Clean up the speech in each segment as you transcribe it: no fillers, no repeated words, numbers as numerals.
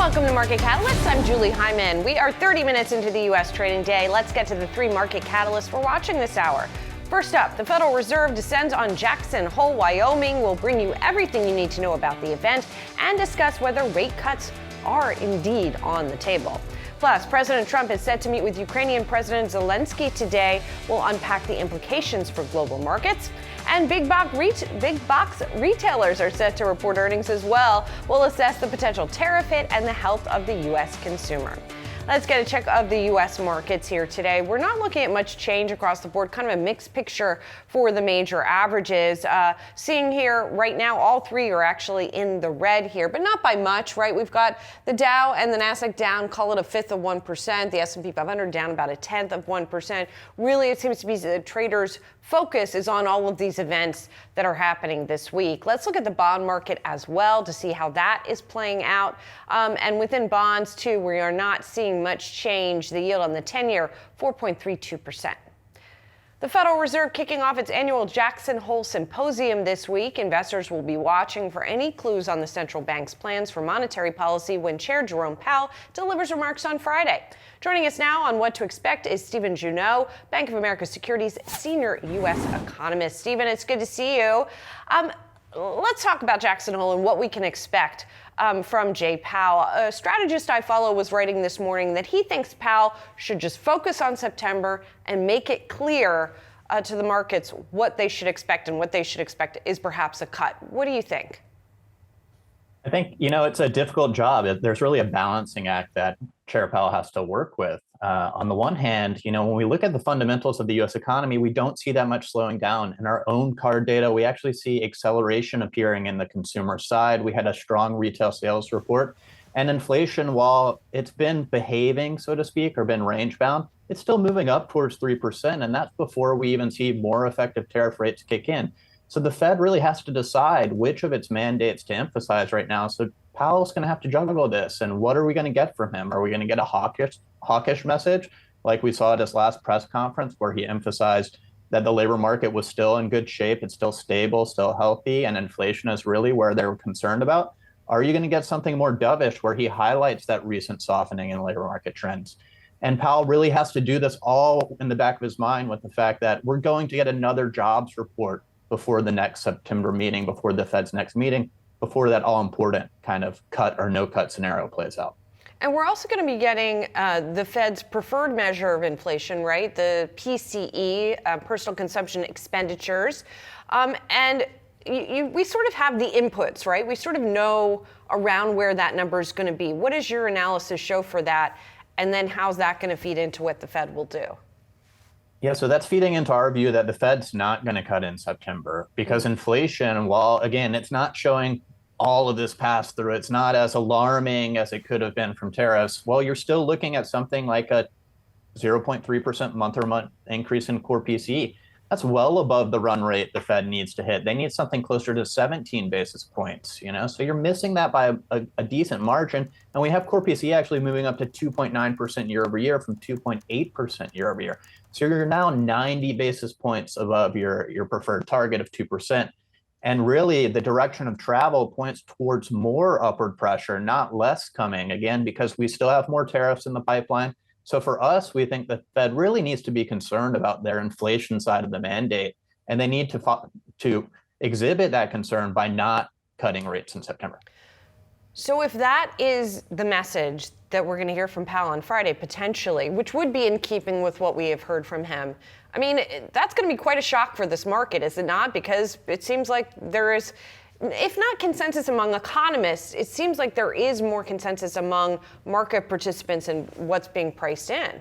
Welcome to Market Catalysts. I'm Julie Hyman. We are 30 minutes into the U.S. trading day. Let's get to the three market catalysts we're watching this hour. First up, the Federal Reserve descends on Jackson Hole, Wyoming. We'll bring you everything you need to know about the event and discuss whether rate cuts are indeed on the table. Plus, President Trump is set to meet with Ukrainian President Zelensky today. We'll unpack the implications for global markets. And big box retailers are set to report earnings as well. We'll assess the potential tariff hit and the health of the U.S. consumer. Let's get a check of the U.S. markets here today. We're not looking at much change across the board, kind of a mixed picture for the major averages. Seeing here right now, all three are actually in the red here, but not by much, right? We've got the Dow and the Nasdaq down, call it 1/5 of 1%. The S&P 500 down about 1/10 of 1%. Really, it seems to be the traders' focus is on all of these events that are happening this week. Let's look at the bond market as well to see how that is playing out. And within bonds, too, we are not seeing much change. The yield on the 10-year, 4.32%. The Federal Reserve kicking off its annual Jackson Hole Symposium this week. Investors will be watching for any clues on the central bank's plans for monetary policy when Chair Jerome Powell delivers remarks on Friday. Joining us now on what to expect is Stephen Junot, Bank of America Securities senior U.S. economist. Stephen, it's good to see you. Let's talk about Jackson Hole and what we can expect from Jay Powell. A strategist I follow was writing this morning that he thinks Powell should just focus on September and make it clear to the markets what they should expect, and what they should expect is perhaps a cut. What do you think? I think, it's a difficult job. There's really a balancing act that Chair Powell has to work with. On the one hand, when we look at the fundamentals of the U.S. economy, we don't see that much slowing down. In our own card data, we actually see acceleration appearing in the consumer side. We had a strong retail sales report. And inflation, while it's been behaving, so to speak, or been range bound, it's still moving up towards 3%. And that's before we even see more effective tariff rates kick in. So the Fed really has to decide which of its mandates to emphasize right now. So Powell's going to have to juggle this. And what are we going to get from him? Are we going to get a hawkish message like we saw at his last press conference, where he emphasized that the labor market was still in good shape, it's still stable, still healthy, and inflation is really where they're concerned about? Are you going to get something more dovish where he highlights that recent softening in labor market trends? And Powell really has to do this all in the back of his mind with the fact that we're going to get another jobs report before the next September meeting, before the Fed's next meeting, before that all-important kind of cut or no-cut scenario plays out. And we're also going to be getting the Fed's preferred measure of inflation, right? The PCE, personal consumption expenditures. And we sort of have the inputs, right? We sort of know around where that number is going to be. What does your analysis show for that? And then how's that going to feed into what the Fed will do? Yeah, so that's feeding into our view that the Fed's not going to cut in September, because inflation, while, again, it's not showing all of this pass through, it's not as alarming as it could have been from tariffs. Well, you're still looking at something like a 0.3% month-over-month increase in core PCE. That's well above the run rate the Fed needs to hit. They need something closer to 17 basis points, So you're missing that by a decent margin. And we have core PCE actually moving up to 2.9% year over year from 2.8% year over year. So you're now 90 basis points above your preferred target of 2%. And really, the direction of travel points towards more upward pressure, not less coming, again, because we still have more tariffs in the pipeline. So for us, we think the Fed really needs to be concerned about their inflation side of the mandate, and they need to exhibit that concern by not cutting rates in September. So if that is the message that we're going to hear from Powell on Friday, potentially, which would be in keeping with what we have heard from him, I mean, that's going to be quite a shock for this market, is it not? Because it seems like there is, if not consensus among economists, it seems like there is more consensus among market participants in what's being priced in.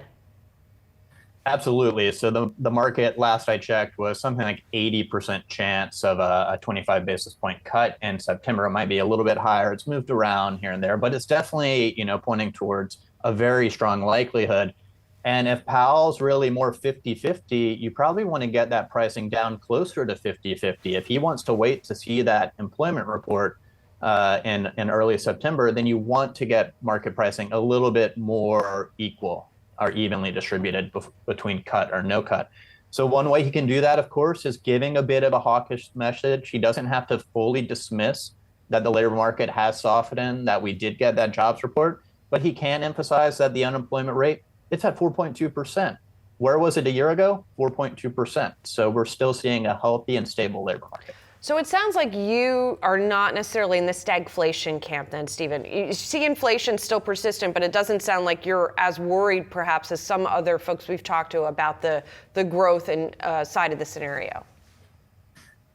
Absolutely. So the market, last I checked, was something like 80% chance of a 25 basis point cut in September. It might be a little bit higher. It's moved around here and there, but it's definitely, pointing towards a very strong likelihood. And if Powell's really more 50-50, you probably want to get that pricing down closer to 50-50. If he wants to wait to see that employment report in early September, then you want to get market pricing a little bit more equal or evenly distributed between cut or no cut. So one way he can do that, of course, is giving a bit of a hawkish message. He doesn't have to fully dismiss that the labor market has softened, that we did get that jobs report, but he can emphasize that the unemployment rate, it's at 4.2%. Where was it a year ago? 4.2%. So we're still seeing a healthy and stable labor market. So it sounds like you are not necessarily in the stagflation camp then, Stephen. You see inflation still persistent, but it doesn't sound like you're as worried perhaps as some other folks we've talked to about the growth and side of the scenario.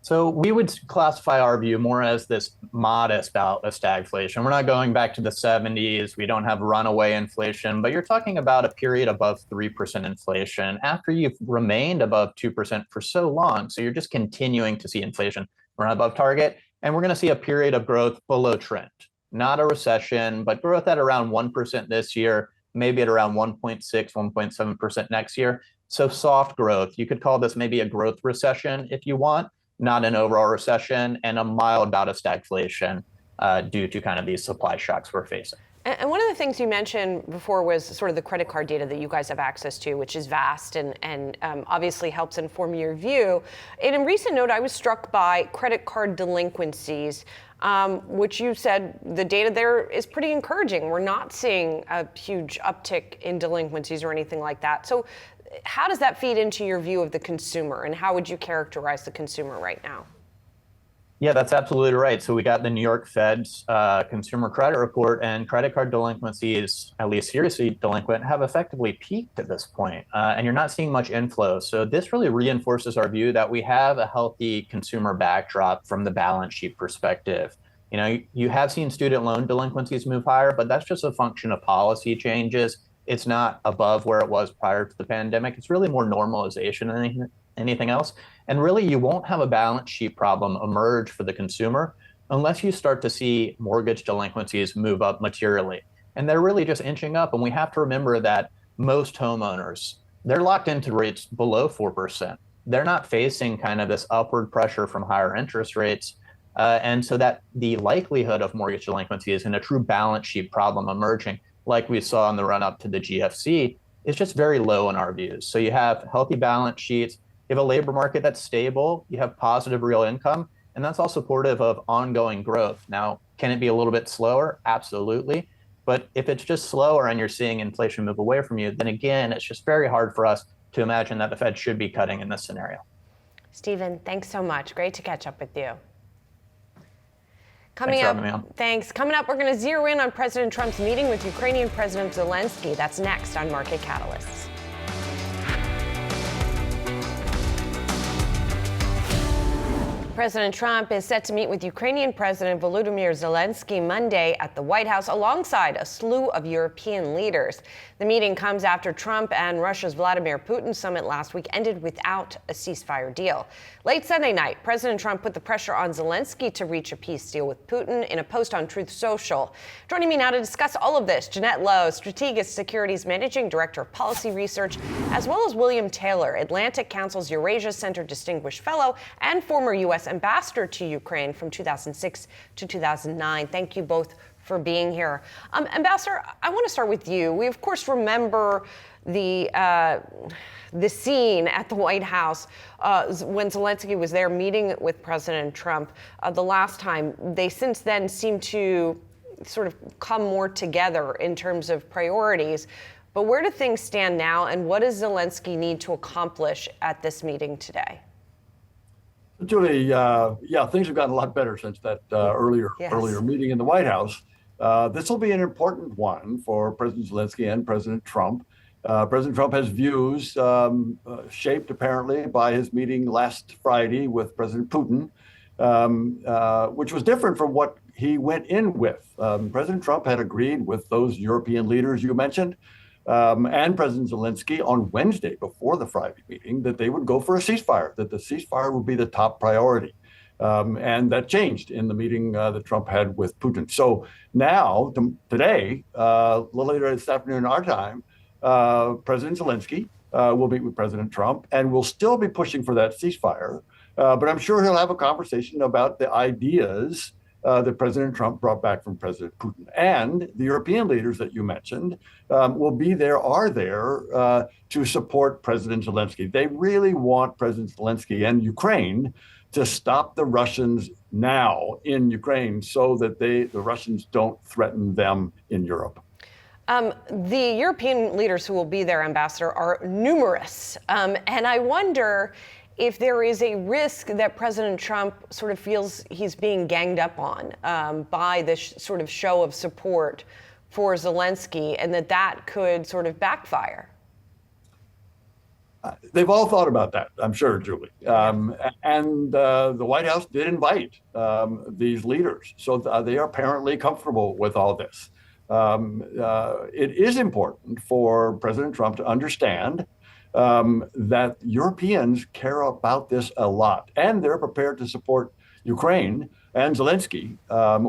So we would classify our view more as this modest bout of stagflation. We're not going back to the 70s. We don't have runaway inflation, but you're talking about a period above 3% inflation after you've remained above 2% for so long. So you're just continuing to see inflation run above target. And we're going to see a period of growth below trend, not a recession, but growth at around 1% this year, maybe at around 1.6, 1.7% next year. So soft growth. You could call this maybe a growth recession if you want, not an overall recession, and a mild bout of stagflation due to kind of these supply shocks we're facing. And one of the things you mentioned before was sort of the credit card data that you guys have access to, which is vast and obviously helps inform your view. In a recent note, I was struck by credit card delinquencies, which you said the data there is pretty encouraging. We're not seeing a huge uptick in delinquencies or anything like that. So how does that feed into your view of the consumer, and how would you characterize the consumer right now? Yeah, that's absolutely right. So we got the New York Fed's consumer credit report, and credit card delinquencies, at least seriously delinquent, have effectively peaked at this point. And you're not seeing much inflow. So this really reinforces our view that we have a healthy consumer backdrop from the balance sheet perspective. You know, you have seen student loan delinquencies move higher, but that's just a function of policy changes. It's not above where it was prior to the pandemic. It's really more normalization than anything else. And really, you won't have a balance sheet problem emerge for the consumer unless you start to see mortgage delinquencies move up materially. And they're really just inching up. And we have to remember that most homeowners, they're locked into rates below 4%. They're not facing kind of this upward pressure from higher interest rates. And so that the likelihood of mortgage delinquencies and a true balance sheet problem emerging, like we saw in the run up to the GFC, is just very low in our views. So you have healthy balance sheets, you have a labor market that's stable, you have positive real income, and that's all supportive of ongoing growth. Now, can it be a little bit slower? Absolutely. But if it's just slower and you're seeing inflation move away from you, then again, it's just very hard for us to imagine that the Fed should be cutting in this scenario. Stephen, thanks so much. Great to catch up with you. Thanks for having me on. Thanks. Coming up, we're going to zero in on President Trump's meeting with Ukrainian President Zelensky. That's next on Market Catalysts. President Trump is set to meet with Ukrainian President Volodymyr Zelensky Monday at the White House alongside a slew of European leaders. The meeting comes after Trump and Russia's Vladimir Putin summit last week ended without a ceasefire deal. Late Sunday night, President Trump put the pressure on Zelensky to reach a peace deal with Putin in a post on Truth Social. Joining me now to discuss all of this, Jeanette Lowe, Strategic Securities Managing Director of Policy Research, as well as William Taylor, Atlantic Council's Eurasia Center Distinguished Fellow and former U.S. Ambassador to Ukraine from 2006 to 2009. Thank you both for being here. Ambassador, I want to start with you. We, of course, remember the scene at the White House when Zelensky was there meeting with President Trump the last time. They since then seem to sort of come more together in terms of priorities. But where do things stand now, and what does Zelensky need to accomplish at this meeting today? Julie, things have gotten a lot better since that earlier meeting in the White House. This will be an important one for President Zelensky and President Trump. President Trump has views shaped apparently by his meeting last Friday with President Putin, which was different from what he went in with. President Trump had agreed with those European leaders you mentioned, and President Zelensky on Wednesday before the Friday meeting that they would go for a ceasefire, that the ceasefire would be the top priority. And that changed in the meeting that Trump had with Putin. So now, today, a little later this afternoon our time, President Zelensky will meet with President Trump and will still be pushing for that ceasefire. But I'm sure he'll have a conversation about the ideas that President Trump brought back from President Putin. And the European leaders that you mentioned are there to support President Zelensky. They really want President Zelensky and Ukraine to stop the Russians now in Ukraine so that the Russians don't threaten them in Europe. The European leaders who will be there, Ambassador, are numerous. And I wonder if there is a risk that President Trump sort of feels he's being ganged up on by this sort of show of support for Zelensky, and that could sort of backfire. They've all thought about that, I'm sure, Julie. And the White House did invite these leaders. So they are apparently comfortable with all this. It is important for President Trump to understand that Europeans care about this a lot, and they're prepared to support Ukraine and Zelensky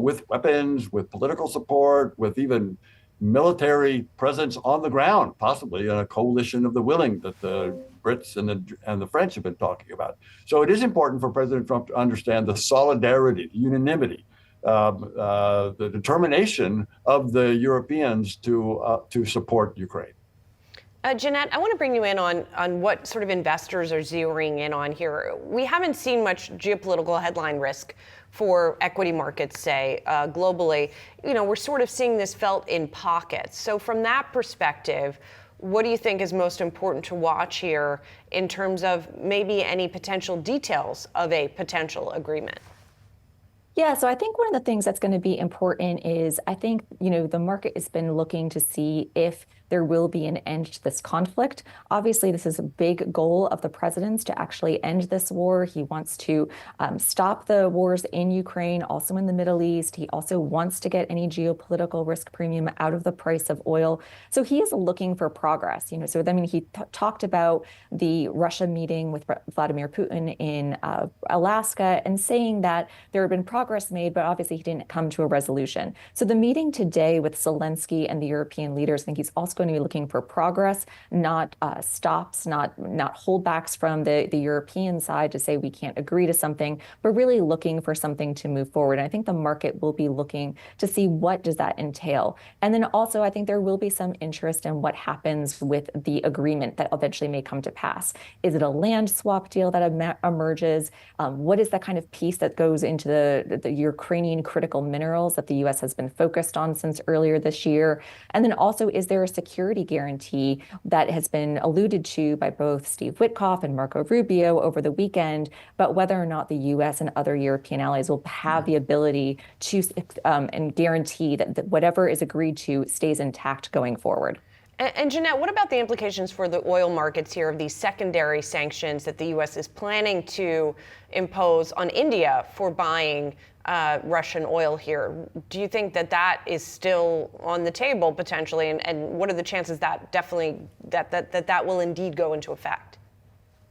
with weapons, with political support, with even military presence on the ground, possibly in a coalition of the willing that the Brits and the French have been talking about. So it is important for President Trump to understand the solidarity, the unanimity, the determination of the Europeans to support Ukraine. Jeanette, I want to bring you in on what sort of investors are zeroing in on here. We haven't seen much geopolitical headline risk for equity markets, say, globally. You know, we're sort of seeing this felt in pockets. So from that perspective, what do you think is most important to watch here in terms of maybe any potential details of a potential agreement? Yeah, so I think one of the things that's going to be important is I think, the market has been looking to see if there will be an end to this conflict. Obviously, this is a big goal of the president's to actually end this war. He wants to stop the wars in Ukraine, also in the Middle East. He also wants to get any geopolitical risk premium out of the price of oil. So he is looking for progress. He talked about the Russia meeting with Vladimir Putin in Alaska and saying that there had been progress made, but obviously he didn't come to a resolution. So the meeting today with Zelensky and the European leaders, I think he's also going to be looking for progress, not stops, not holdbacks from the European side to say we can't agree to something, but really looking for something to move forward. And I think the market will be looking to see what does that entail. And then also, I think there will be some interest in what happens with the agreement that eventually may come to pass. Is it a land swap deal that emerges? What is that kind of piece that goes into the Ukrainian critical minerals that the U.S. has been focused on since earlier this year? And then also, is there a security guarantee that has been alluded to by both Steve Witkoff and Marco Rubio over the weekend, but whether or not the U.S. and other European allies will have the ability to and guarantee that whatever is agreed to stays intact going forward. And Jeanette, what about the implications for the oil markets here of these secondary sanctions that the U.S. is planning to impose on India for buying Russian oil here? Do you think that is still on the table potentially? And what are the chances that definitely that will indeed go into effect?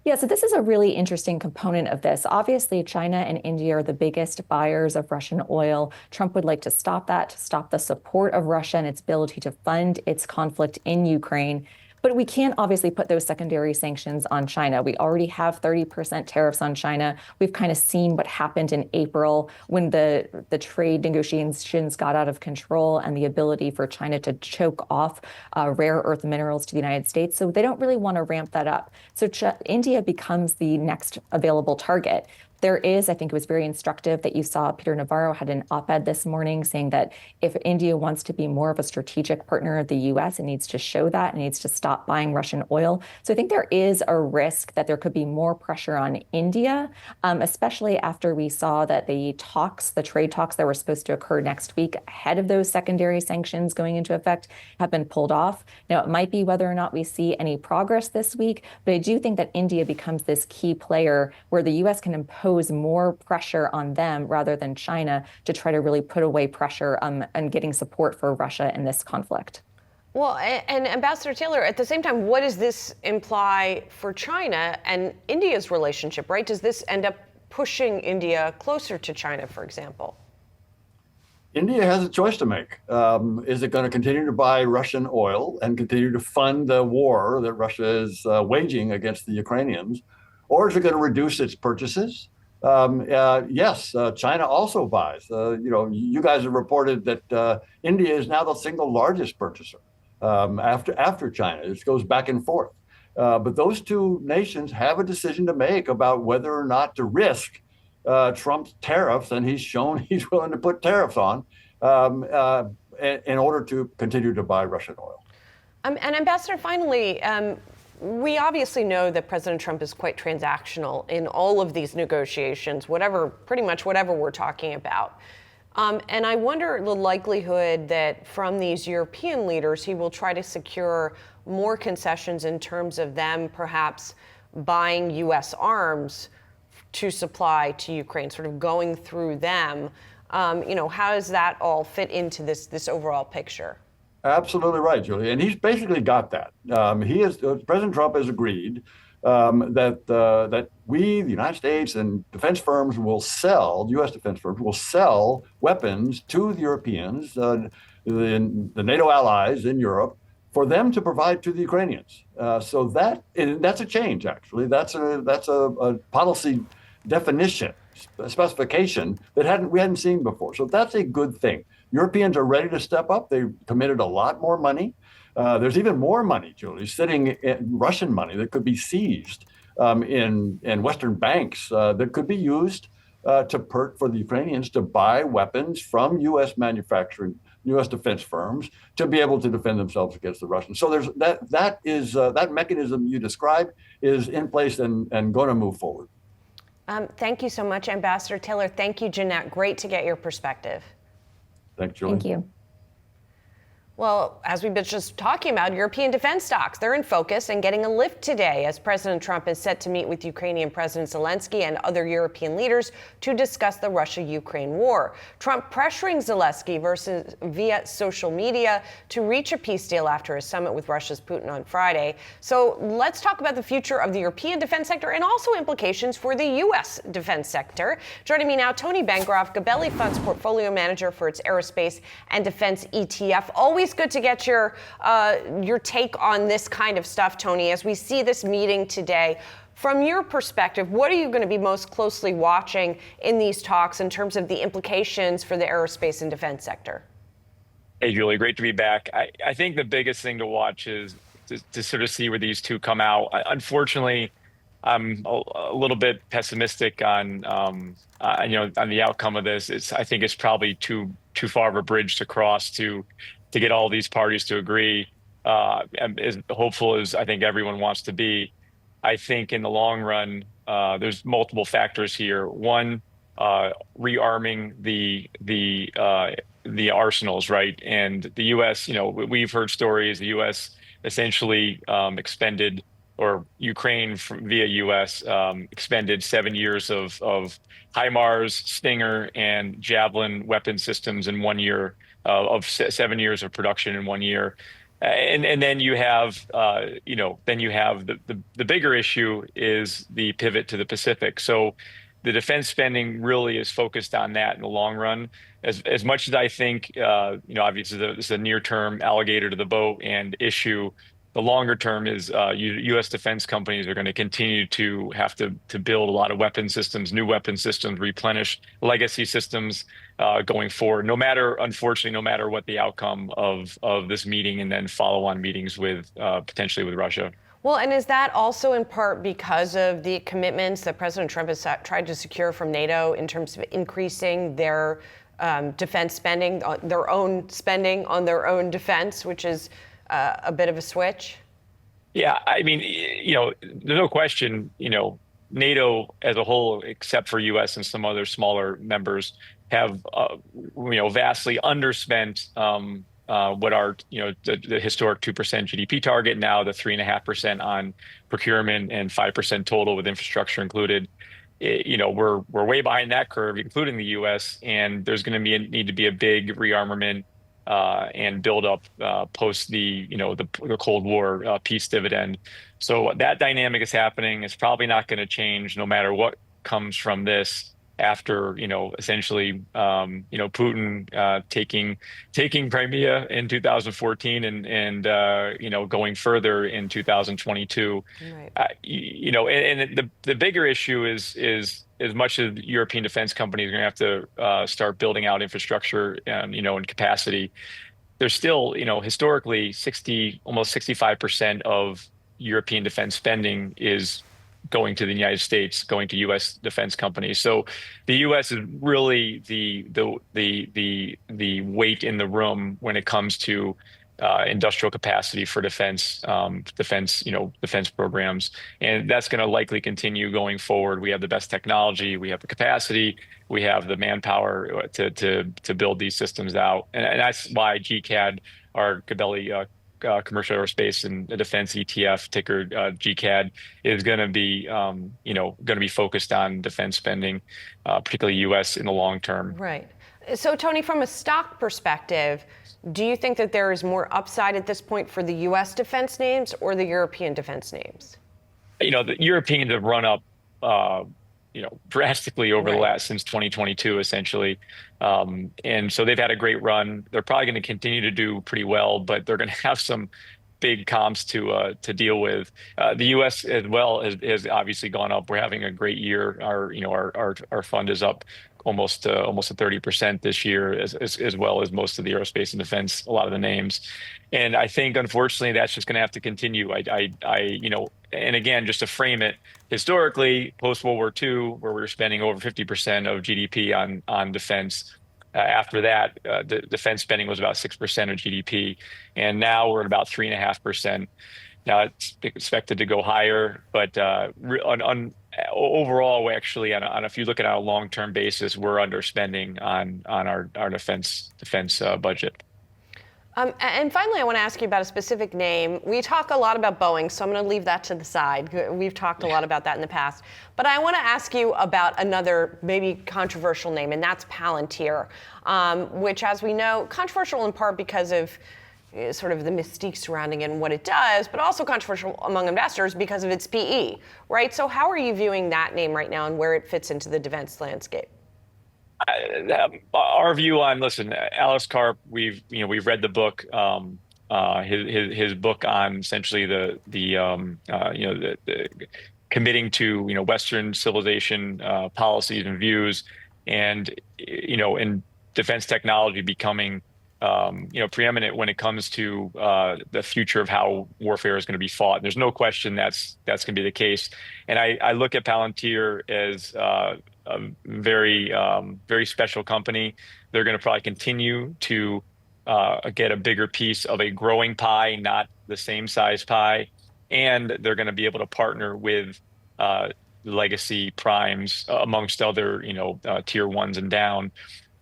Yeah, so this is a really interesting component of this. Obviously, China and India are the biggest buyers of Russian oil. Trump would like to stop that, to stop the support of Russia and its ability to fund its conflict in Ukraine. But we can't obviously put those secondary sanctions on China. We already have 30% tariffs on China. We've kind of seen what happened in April when the trade negotiations got out of control and the ability for China to choke off rare earth minerals to the United States. So they don't really want to ramp that up. So India becomes the next available target. There is, I think it was very instructive that you saw Peter Navarro had an op-ed this morning saying that if India wants to be more of a strategic partner of the U.S., it needs to show that, it needs to stop buying Russian oil. So I think there is a risk that there could be more pressure on India, especially after we saw that the trade talks that were supposed to occur next week ahead of those secondary sanctions going into effect have been pulled off. Now, it might be whether or not we see any progress this week, but I do think that India becomes this key player where the U.S. can impose more pressure on them rather than China to try to really put away pressure and getting support for Russia in this conflict. Well, and Ambassador Taylor, at the same time, what does this imply for China and India's relationship, right? Does this end up pushing India closer to China, for example? India has a choice to make. Is it going to continue to buy Russian oil and continue to fund the war that Russia is waging against the Ukrainians? Or is it going to reduce its purchases Yes, China also buys. You guys have reported that India is now the single largest purchaser after China. This goes back and forth. But those two nations have a decision to make about whether or not to risk Trump's tariffs, and he's shown he's willing to put tariffs on in order to continue to buy Russian oil. And Ambassador, finally, we obviously know that President Trump is quite transactional in all of these negotiations, pretty much whatever we're talking about. And I wonder the likelihood that from these European leaders, he will try to secure more concessions in terms of them perhaps buying U.S. arms to supply to Ukraine, sort of going through them. How does that all fit into this overall picture? Absolutely right, Julie. And he's basically got that. President Trump has agreed that we, the United States, and defense firms will sell, U.S. defense firms will sell weapons to the Europeans, the NATO allies in Europe, for them to provide to the Ukrainians. So that's a change, actually. That's a policy definition, a specification that we hadn't seen before. So that's a good thing. Europeans are ready to step up. They've committed a lot more money. There's even more money, Julie, sitting in Russian money that could be seized in Western banks that could be used for the Ukrainians to buy weapons from U.S. manufacturing, U.S. defense firms to be able to defend themselves against the Russians. So there's that mechanism you described is in place and going to move forward. Thank you so much, Ambassador Taylor. Thank you, Jeanette. Great to get your perspective. Thanks, Julie. Thank you. Well, as we've been just talking about, European defense stocks, they're in focus and getting a lift today as President Trump is set to meet with Ukrainian President Zelensky and other European leaders to discuss the Russia-Ukraine war. Trump pressuring Zelensky via social media to reach a peace deal after his summit with Russia's Putin on Friday. So let's talk about the future of the European defense sector and also implications for the U.S. defense sector. Joining me now, Tony Bancroft, Gabelli Fund's portfolio manager for its aerospace and defense ETF. Always good to get your take on this kind of stuff, Tony, as we see this meeting today. From your perspective, what are you going to be most closely watching in these talks in terms of the implications for the aerospace and defense sector? Hey, Julie, great to be back. I think the biggest thing to watch is to sort of see where these two come out. Unfortunately, I'm a little bit pessimistic on the outcome of this. I think it's probably too far of a bridge to cross to get all these parties to agree, as hopeful as I think everyone wants to be. I think in the long run, there's multiple factors here. One, rearming the arsenals, right? And the U.S., we've heard stories. The U.S. essentially expended, or Ukraine via U.S. Expended 7 years of HIMARS, Stinger, and Javelin weapon systems in 1 year. Of 7 years of production in 1 year, and then you have the bigger issue is the pivot to the Pacific. So the defense spending really is focused on that in the long run. As much as I think obviously this is a near term alligator to the boat and issue. The longer term is U.S. defense companies are going to continue to have to build a lot of weapon systems, new weapon systems, replenish legacy systems going forward. Unfortunately, no matter what the outcome of this meeting and then follow-on meetings with potentially with Russia. Well, and is that also in part because of the commitments that President Trump has tried to secure from NATO in terms of increasing their defense spending, their own spending on their own defense, which is a bit of a switch? Yeah, I mean, there's no question, NATO as a whole, except for U.S. and some other smaller members, have, vastly underspent what are, the historic 2% GDP target, now the 3.5% on procurement and 5% total with infrastructure included. We're way behind that curve, including the U.S., and there's going to need to be a big rearmament and build up post the Cold War peace dividend. So that dynamic is happening. It's probably not going to change no matter what comes from this. after, essentially, Putin taking Crimea in 2014 and going further in 2022. Right. And the bigger issue is as much as European defense companies are going to have to start building out infrastructure and capacity. There's still, historically almost 65% of European defense spending is going to the United States, going to U.S. defense companies. So the U.S. is really the weight in the room when it comes to industrial capacity for defense programs, and that's going to likely continue going forward. We have the best technology, we have the capacity, we have the manpower to build these systems out, and that's why GCAD, our Gabelli commercial aerospace and defense ETF, ticker GCAD, is going to be focused on defense spending, particularly U.S. in the long term. Right. So Tony, from a stock perspective, do you think that there is more upside at this point for the U.S. defense names or the European defense names? The Europeans have run up, drastically over the last, since 2022, essentially. And so they've had a great run. They're probably going to continue to do pretty well, but they're going to have some big comps to deal with. The U.S. as well has obviously gone up. We're having a great year. Our fund is up almost 30% this year, as well as most of the aerospace and defense, a lot of the names. And I think, unfortunately, that's just going to have to continue. And again, just to frame it, historically, post World War II, where we were spending over 50% of GDP on defense. After that, the defense spending was about 6% of GDP, and now we're at about 3.5%. Now it's expected to go higher, but overall, actually, if you look at it on a long-term basis, we're underspending on our defense budget. And finally, I want to ask you about a specific name. We talk a lot about Boeing, so I'm going to leave that to the side. We've talked a lot about that in the past. But I want to ask you about another maybe controversial name, and that's Palantir, which, as we know, controversial in part because of sort of the mystique surrounding it and what it does, but also controversial among investors because of its PE, right? So how are you viewing that name right now and where it fits into the defense landscape? Our view on, Alex Karp, we've read the book, his book on essentially the committing to Western civilization policies and views, and in defense technology becoming preeminent when it comes to the future of how warfare is going to be fought. And there's no question that's going to be the case. And I look at Palantir as a very special company. They're going to probably continue to get a bigger piece of a growing pie, not the same size pie, and they're going to be able to partner with legacy primes amongst other tier ones and down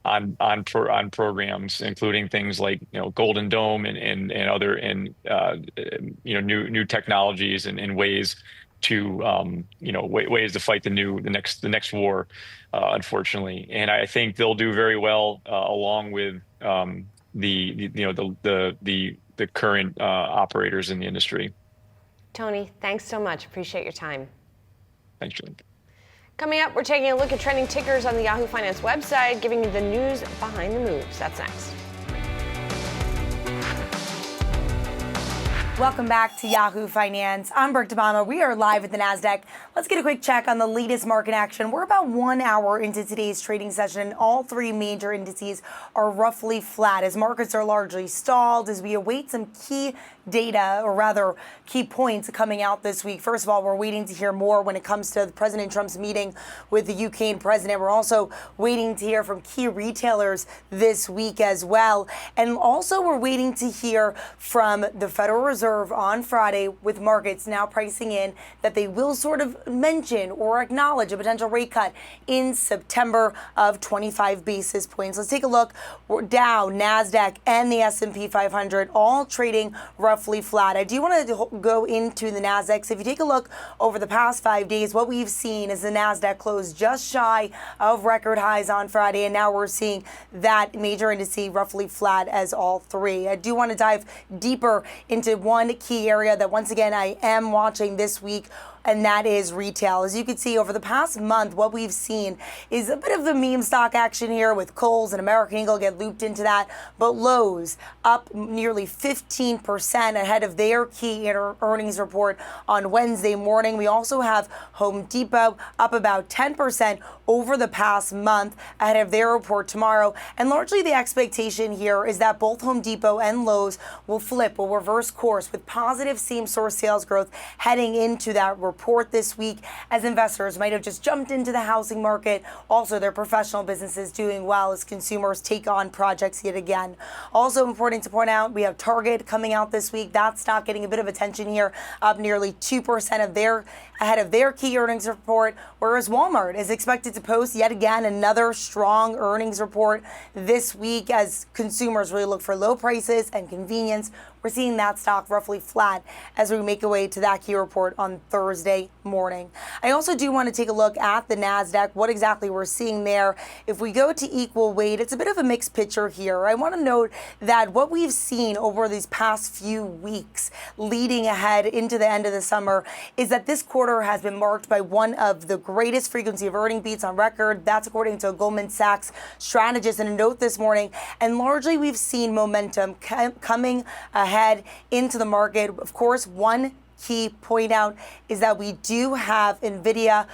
on programs, including things like Golden Dome and other new technologies and ways to ways to fight the next war, unfortunately. And I think they'll do very well along with the current operators in the industry. Tony, thanks so much. Appreciate your time. Thanks, Julie. Coming up, we're taking a look at trending tickers on the Yahoo Finance website, giving you the news behind the moves. That's next. Welcome back to Yahoo Finance. I'm Brooke DeBama. We are live at the NASDAQ. Let's get a quick check on the latest market action. We're about 1 hour into today's trading session, and all three major indices are roughly flat as markets are largely stalled as we await some key data, or rather key points coming out this week. First of all, we're waiting to hear more when it comes to President Trump's meeting with the Ukraine president. We're also waiting to hear from key retailers this week as well. And also we're waiting to hear from the Federal Reserve on Friday, with markets now pricing in that they will sort of mention or acknowledge a potential rate cut in September of 25 basis points. Let's take a look. Dow, NASDAQ, and the S&P 500 all trading roughly flat. I do want to go into the NASDAQ. So if you take a look over the past 5 days, what we've seen is the NASDAQ closed just shy of record highs on Friday, and now we're seeing that major index roughly flat as all three. I do want to dive deeper into one key area that, once again, I am watching this week, and that is retail. As you can see, over the past month, what we've seen is a bit of the meme stock action here with Kohl's and American Eagle get looped into that, but Lowe's up nearly 15% ahead of their key earnings report on Wednesday morning. We also have Home Depot up about 10% over the past month ahead of their report tomorrow. And largely the expectation here is that both Home Depot and Lowe's will reverse course with positive same-store sales growth heading into that report this week, as investors might have just jumped into the housing market. Also, their professional businesses doing well as consumers take on projects yet again. Also important to point out, we have Target coming out this week. That stock getting a bit of attention here, up nearly 2% ahead of their key earnings report, whereas Walmart is expected to post yet again another strong earnings report this week as consumers really look for low prices and convenience. We're seeing that stock roughly flat as we make our way to that key report on Thursday morning. I also do want to take a look at the NASDAQ, what exactly we're seeing there. If we go to equal weight, it's a bit of a mixed picture here. I want to note that what we've seen over these past few weeks leading ahead into the end of the summer is that this quarter has been marked by one of the greatest frequency of earning beats on record. That's according to a Goldman Sachs strategist in a note this morning. And largely we've seen momentum coming ahead into the market. Of course, one key point out is that we do have NVIDIA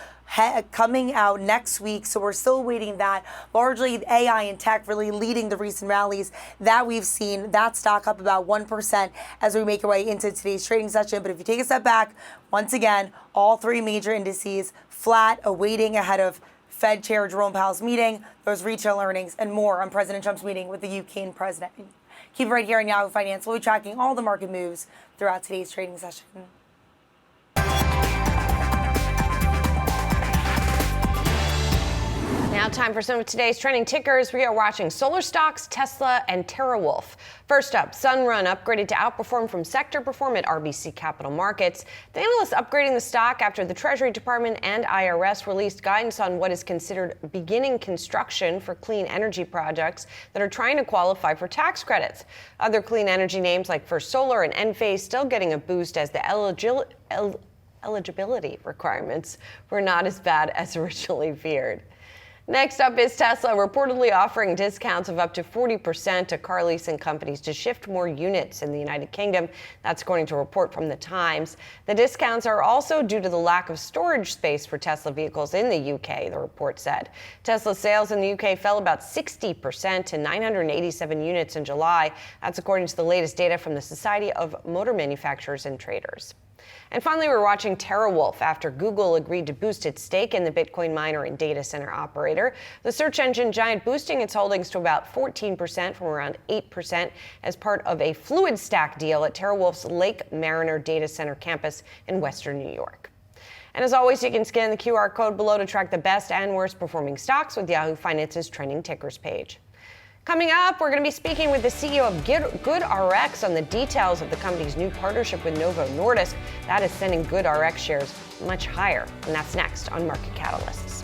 coming out next week, so we're still waiting that. Largely AI and tech really leading the recent rallies that we've seen. That stock up about 1% as we make our way into today's trading session. But if you take a step back, once again, all three major indices flat, awaiting ahead of Fed Chair Jerome Powell's meeting, those retail earnings, and more on President Trump's meeting with the UK president. Keep it right here on Yahoo Finance. We'll be tracking all the market moves throughout today's trading session. Now time for some of today's trending tickers. We are watching solar stocks, Tesla, and TerraWolf. First up, Sunrun upgraded to outperform from sector perform at RBC Capital Markets. The analyst upgrading the stock after the Treasury Department and IRS released guidance on what is considered beginning construction for clean energy projects that are trying to qualify for tax credits. Other clean energy names like First Solar and Enphase still getting a boost as the eligibility requirements were not as bad as originally feared. Next up is Tesla reportedly offering discounts of up to 40% to car leasing companies to shift more units in the United Kingdom. That's according to a report from The Times. The discounts are also due to the lack of storage space for Tesla vehicles in the UK, the report said. Tesla sales in the UK fell about 60% to 987 units in July. That's according to the latest data from the Society of Motor Manufacturers and Traders. And finally, we're watching TerraWolf after Google agreed to boost its stake in the Bitcoin miner and data center operator. The search engine giant boosting its holdings to about 14% from around 8% as part of a fluid stack deal at TerraWolf's Lake Mariner data center campus in Western New York. And as always, you can scan the QR code below to track the best and worst performing stocks with Yahoo Finance's trending tickers page. Coming up, we're going to be speaking with the CEO of GoodRx on the details of the company's new partnership with Novo Nordisk. That is sending GoodRx shares much higher. And that's next on Market Catalysts.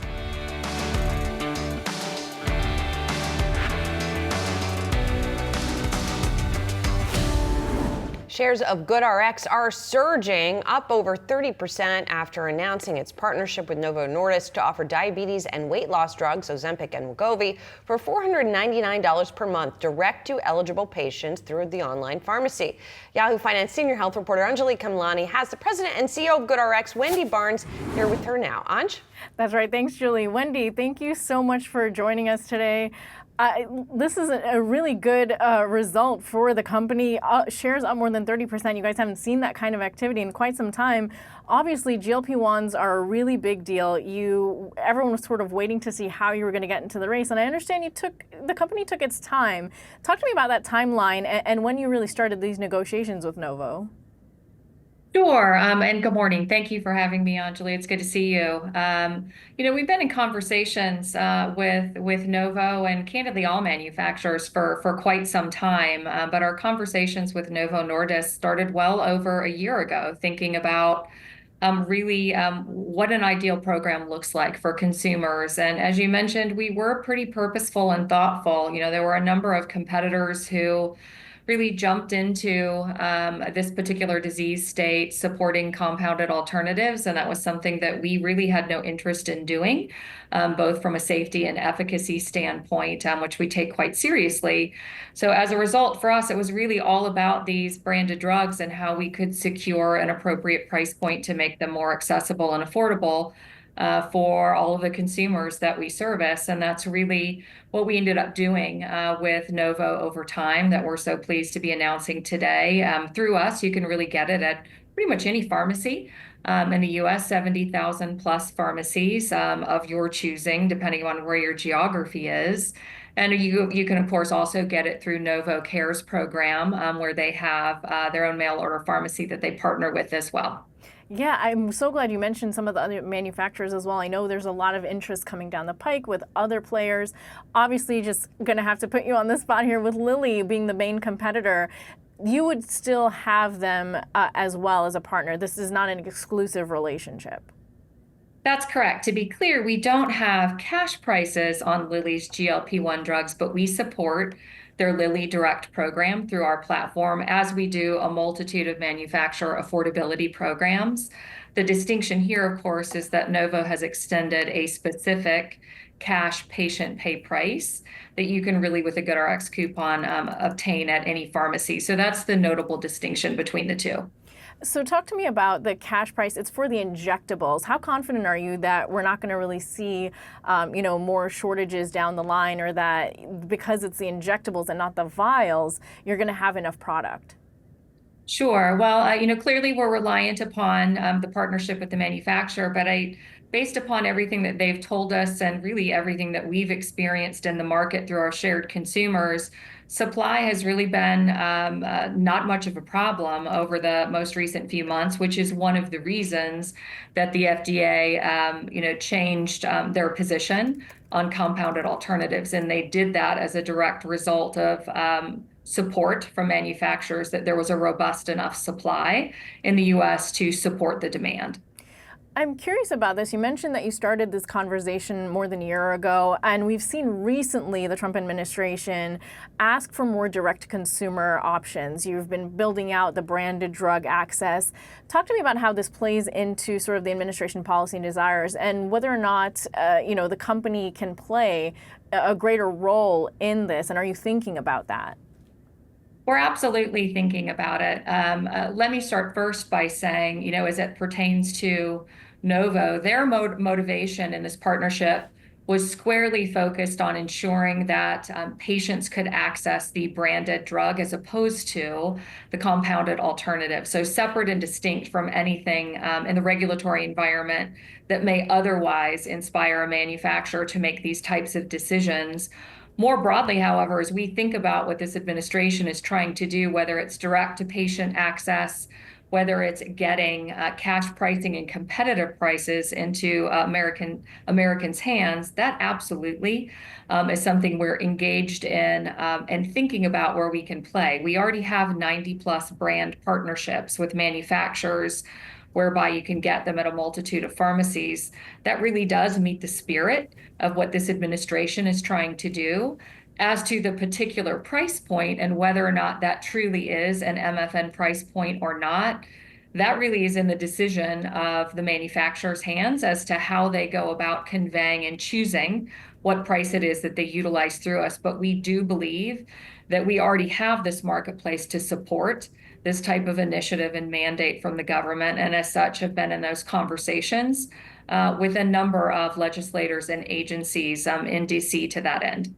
Shares of GoodRx are surging, up over 30% after announcing its partnership with Novo Nordisk to offer diabetes and weight loss drugs, Ozempic and Wegovy, for $499 per month direct to eligible patients through the online pharmacy. Yahoo Finance senior health reporter Anjali Kamlani has the president and CEO of GoodRx, Wendy Barnes, here with her now. Anj? That's right. Thanks, Julie. Wendy, thank you so much for joining us today. This is a really good result for the company. Shares up more than 30%. You guys haven't seen that kind of activity in quite some time. Obviously, GLP-1s are a really big deal. Everyone was sort of waiting to see how you were going to get into the race, and I understand the company took its time. Talk to me about that timeline and when you really started these negotiations with Novo. Sure, and good morning. Thank you for having me on, Julie. It's good to see you. We've been in conversations with Novo and candidly all manufacturers for quite some time, but our conversations with Novo Nordisk started well over a year ago, thinking about really what an ideal program looks like for consumers. And as you mentioned, we were pretty purposeful and thoughtful. There were a number of competitors who really jumped into this particular disease state supporting compounded alternatives. And that was something that we really had no interest in doing, both from a safety and efficacy standpoint, which we take quite seriously. So as a result, for us, it was really all about these branded drugs and how we could secure an appropriate price point to make them more accessible and affordable for all of the consumers that we service. And that's really what we ended up doing with Novo over time, that we're so pleased to be announcing today. Through us, you can really get it at pretty much any pharmacy in the US, 70,000 plus pharmacies of your choosing, depending on where your geography is. And you can, of course, also get it through Novo Cares program, where they have their own mail order pharmacy that they partner with as well. Yeah, I'm so glad you mentioned some of the other manufacturers as well. I know there's a lot of interest coming down the pike with other players. Obviously, just going to have to put you on the spot here with Lilly being the main competitor. You would still have them as well as a partner. This is not an exclusive relationship. That's correct. To be clear, we don't have cash prices on Lilly's GLP-1 drugs, but we support their Lilly Direct program through our platform, as we do a multitude of manufacturer affordability programs. The distinction here, of course, is that Novo has extended a specific cash patient pay price that you can really, with a GoodRx coupon, obtain at any pharmacy. So that's the notable distinction between the two. So talk to me about the cash price. It's for the injectables. How confident are you that we're not going to really see, more shortages down the line, or that because it's the injectables and not the vials, you're going to have enough product? Sure. Well, clearly we're reliant upon the partnership with the manufacturer, but based upon everything that they've told us and really everything that we've experienced in the market through our shared consumers, supply has really been not much of a problem over the most recent few months, which is one of the reasons that the FDA, changed their position on compounded alternatives. And they did that as a direct result of support from manufacturers, that there was a robust enough supply in the US to support the demand. I'm curious about this. You mentioned that you started this conversation more than a year ago, and we've seen recently the Trump administration ask for more direct consumer options. You've been building out the branded drug access. Talk to me about how this plays into sort of the administration policy and desires, and whether or not, the company can play a greater role in this. And are you thinking about that? We're absolutely thinking about it. Let me start first by saying, as it pertains to Novo, their motivation in this partnership was squarely focused on ensuring that patients could access the branded drug as opposed to the compounded alternative. So separate and distinct from anything in the regulatory environment that may otherwise inspire a manufacturer to make these types of decisions. More broadly, however, as we think about what this administration is trying to do, whether it's direct to patient access, whether it's getting cash pricing and competitive prices into Americans' hands, that absolutely is something we're engaged in and thinking about where we can play. We already have 90 plus brand partnerships with manufacturers, whereby you can get them at a multitude of pharmacies. That really does meet the spirit of what this administration is trying to do. As to the particular price point and whether or not that truly is an MFN price point or not, that really is in the decision of the manufacturer's hands as to how they go about conveying and choosing what price it is that they utilize through us. But we do believe that we already have this marketplace to support this type of initiative and mandate from the government, and as such have been in those conversations with a number of legislators and agencies in DC to that end.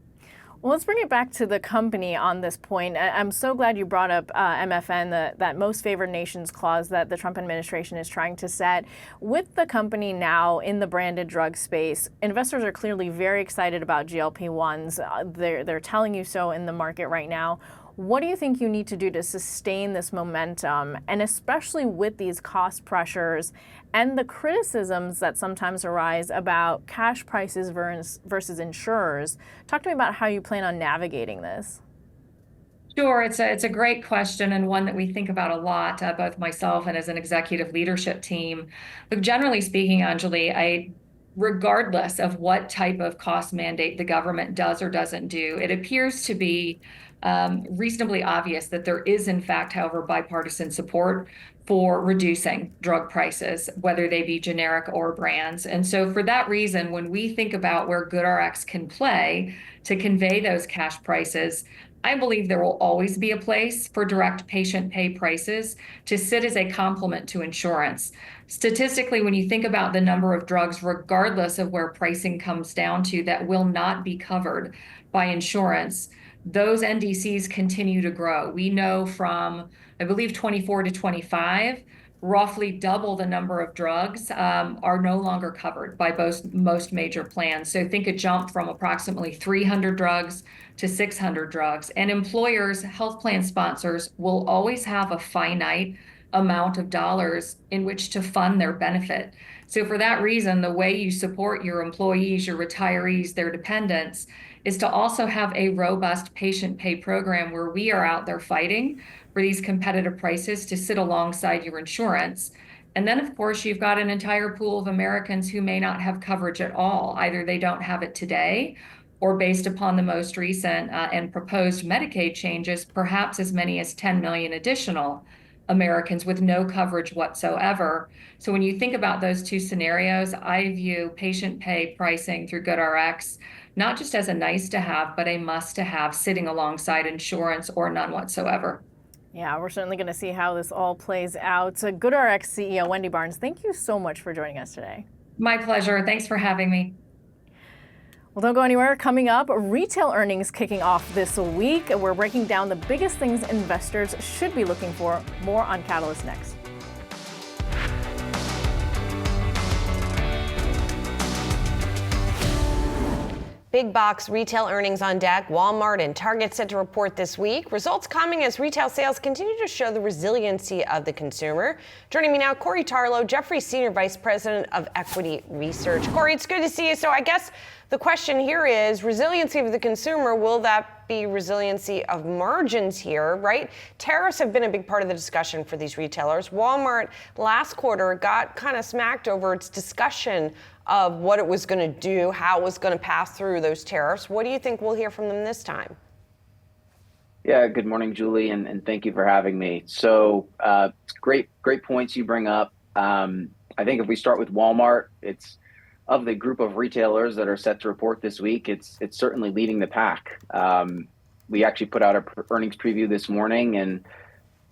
Well, let's bring it back to the company on this point. I'm so glad you brought up MFN, that most favored nations clause that the Trump administration is trying to set. With the company now in the branded drug space, investors are clearly very excited about GLP-1s. They're telling you so in the market right now. What do you think you need to do to sustain this momentum, and especially with these cost pressures and the criticisms that sometimes arise about cash prices versus insurers? Talk to me about how you plan on navigating this. Sure, it's a great question, and one that we think about a lot, both myself and as an executive leadership team. But generally speaking, Anjali, regardless of what type of cost mandate the government does or doesn't do, it appears to be reasonably obvious that there is, in fact, however, bipartisan support for reducing drug prices, whether they be generic or brands. And so for that reason, when we think about where GoodRx can play to convey those cash prices, I believe there will always be a place for direct patient pay prices to sit as a complement to insurance. Statistically, when you think about the number of drugs, regardless of where pricing comes down to, that will not be covered by insurance, those NDCs continue to grow. We know from, I believe, 24 to 25, roughly double the number of drugs are no longer covered by most major plans. So think a jump from approximately 300 drugs to 600 drugs. And employers, health plan sponsors will always have a finite amount of dollars in which to fund their benefit. So for that reason, the way you support your employees, your retirees, their dependents, is to also have a robust patient pay program where we are out there fighting for these competitive prices to sit alongside your insurance. And then, of course, you've got an entire pool of Americans who may not have coverage at all. Either they don't have it today, or based upon the most recent and proposed Medicaid changes, perhaps as many as 10 million additional Americans with no coverage whatsoever. So when you think about those two scenarios, I view patient pay pricing through GoodRx not just as a nice to have, but a must to have, sitting alongside insurance or none whatsoever. Yeah, we're certainly going to see how this all plays out. GoodRx CEO Wendy Barnes, thank you so much for joining us today. My pleasure. Thanks for having me. Well, don't go anywhere. Coming up, retail earnings kicking off this week. We're breaking down the biggest things investors should be looking for. More on Catalyst next. Big box retail earnings on deck. Walmart and Target set to report this week. Results coming as retail sales continue to show the resiliency of the consumer. Joining me now, Corey Tarlow, Jefferies Senior Vice President of Equity Research. Corey, it's good to see you. So I guess the question here is resiliency of the consumer. Will that be resiliency of margins here, right? Tariffs have been a big part of the discussion for these retailers. Walmart last quarter got kind of smacked over its discussion of what it was going to do, how it was going to pass through those tariffs. What do you think we'll hear from them this time? Yeah, good morning, Julie, and thank you for having me. So great points you bring up. I think if we start with Walmart, it's of the group of retailers that are set to report this week, it's certainly leading the pack. We actually put out an earnings preview this morning, and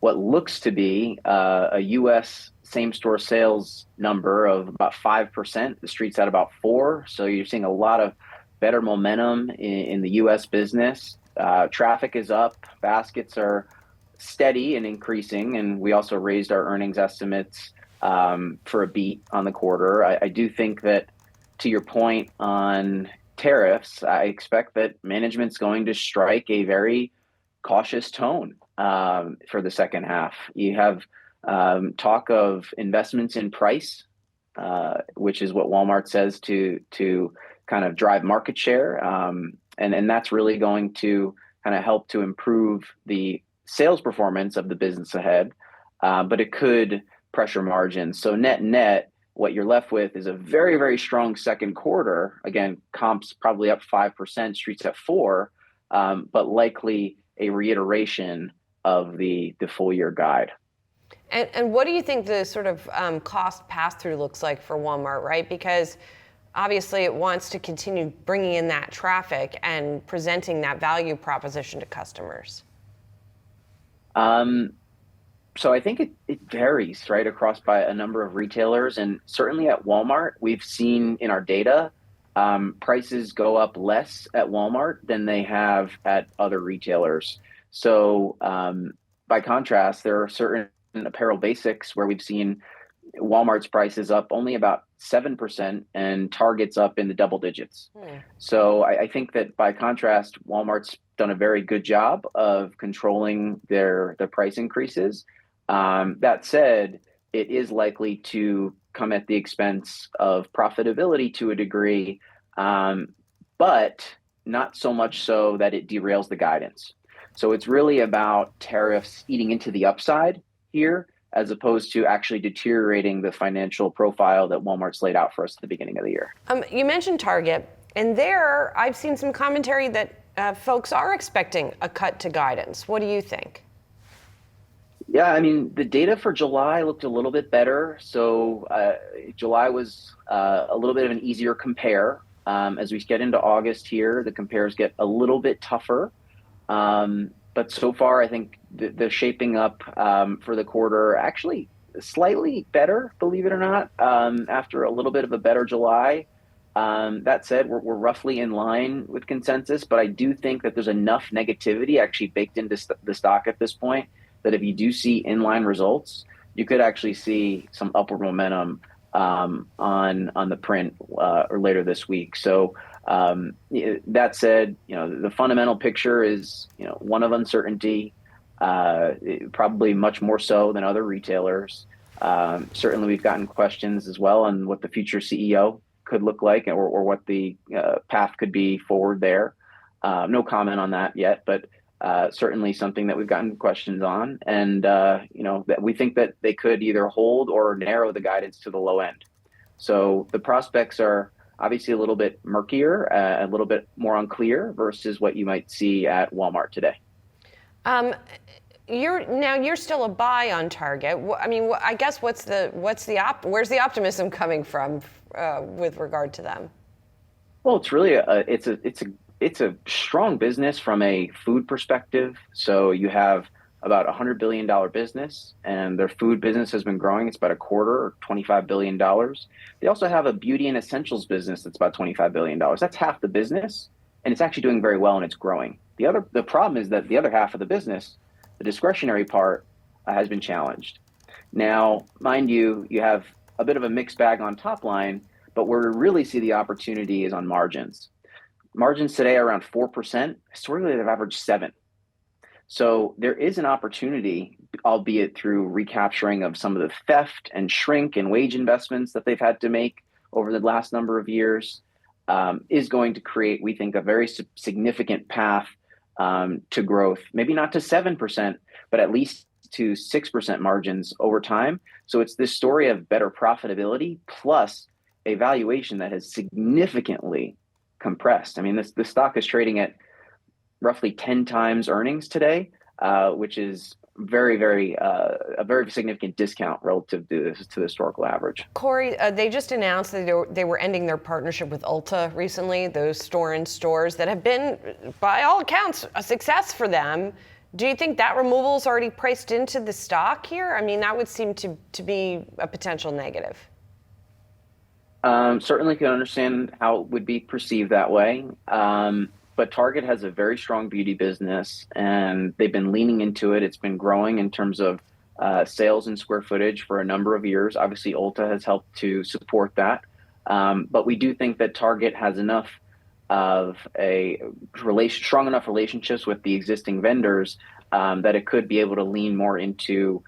what looks to be a U.S. same-store sales number of about 5%. The street's at about 4%. So you're seeing a lot of better momentum in the U.S. business. Traffic is up. Baskets are steady and increasing. And we also raised our earnings estimates for a beat on the quarter. I do think that, to your point on tariffs, I expect that management's going to strike a very cautious tone for the second half. You have talk of investments in price, which is what Walmart says to kind of drive market share. And that's really going to kind of help to improve the sales performance of the business ahead. But it could pressure margins. So net, what you're left with is a very, very strong second quarter. Again, comps probably up 5%, streets at 4%, but likely a reiteration of the full year guide. And what do you think the sort of cost pass-through looks like for Walmart, right? Because obviously it wants to continue bringing in that traffic and presenting that value proposition to customers. So I think it varies, right, across by a number of retailers. And certainly at Walmart, we've seen in our data, prices go up less at Walmart than they have at other retailers. So by contrast, there are certain apparel basics where we've seen Walmart's prices up only about 7% and Target's up in the double digits. So I think that by contrast, Walmart's done a very good job of controlling their price increases. That said, it is likely to come at the expense of profitability to a degree, but not so much so that it derails the guidance. So it's really about tariffs eating into the upside here, as opposed to actually deteriorating the financial profile that Walmart's laid out for us at the beginning of the year. You mentioned Target, and there I've seen some commentary that folks are expecting a cut to guidance. What do you think? Yeah, I mean, the data for July looked a little bit better. So July was a little bit of an easier compare. As we get into August here, the compares get a little bit tougher. But so far, I think the shaping up for the quarter actually slightly better, believe it or not, after a little bit of a better July. That said, we're roughly in line with consensus, but I do think that there's enough negativity actually baked into the stock at this point that if you do see inline results, you could actually see some upward momentum on the print or later this week. So that said, the fundamental picture is one of uncertainty, probably much more so than other retailers. Certainly, we've gotten questions as well on what the future CEO could look like or what the path could be forward there. No comment on that yet, but certainly something that we've gotten questions on, and that we think that they could either hold or narrow the guidance to the low end. So the prospects are obviously a little bit murkier, a little bit more unclear versus what you might see at Walmart today. You're still a buy on Target. I mean, I guess where's the optimism coming from with regard to them? Well, it's really it's a strong business from a food perspective. So you have about $100 billion business, and their food business has been growing. It's about a quarter, or $25 billion. They also have a beauty and essentials business that's about $25 billion. That's half the business, and it's actually doing very well, and it's growing. The problem is that the other half of the business, the discretionary part, has been challenged. Now, mind you, you have a bit of a mixed bag on top line, but where we really see the opportunity is on margins. Margins today are around 4%. Historically, they've averaged 7%. So there is an opportunity, albeit through recapturing of some of the theft and shrink and wage investments that they've had to make over the last number of years, is going to create, we think, a very significant path to growth, maybe not to 7%, but at least to 6% margins over time. So it's this story of better profitability plus a valuation that has significantly compressed. I mean, the stock is trading at roughly 10 times earnings today, which is a very significant discount relative to the historical average. Corey, they just announced that they were ending their partnership with Ulta recently, those store-in-stores that have been, by all accounts, a success for them. Do you think that removal is already priced into the stock here? I mean, that would seem to be a potential negative. Certainly can understand how it would be perceived that way. But Target has a very strong beauty business, and they've been leaning into it. It's been growing in terms of sales and square footage for a number of years. Obviously, Ulta has helped to support that. But we do think that Target has enough of strong enough relationships with the existing vendors that it could be able to lean more into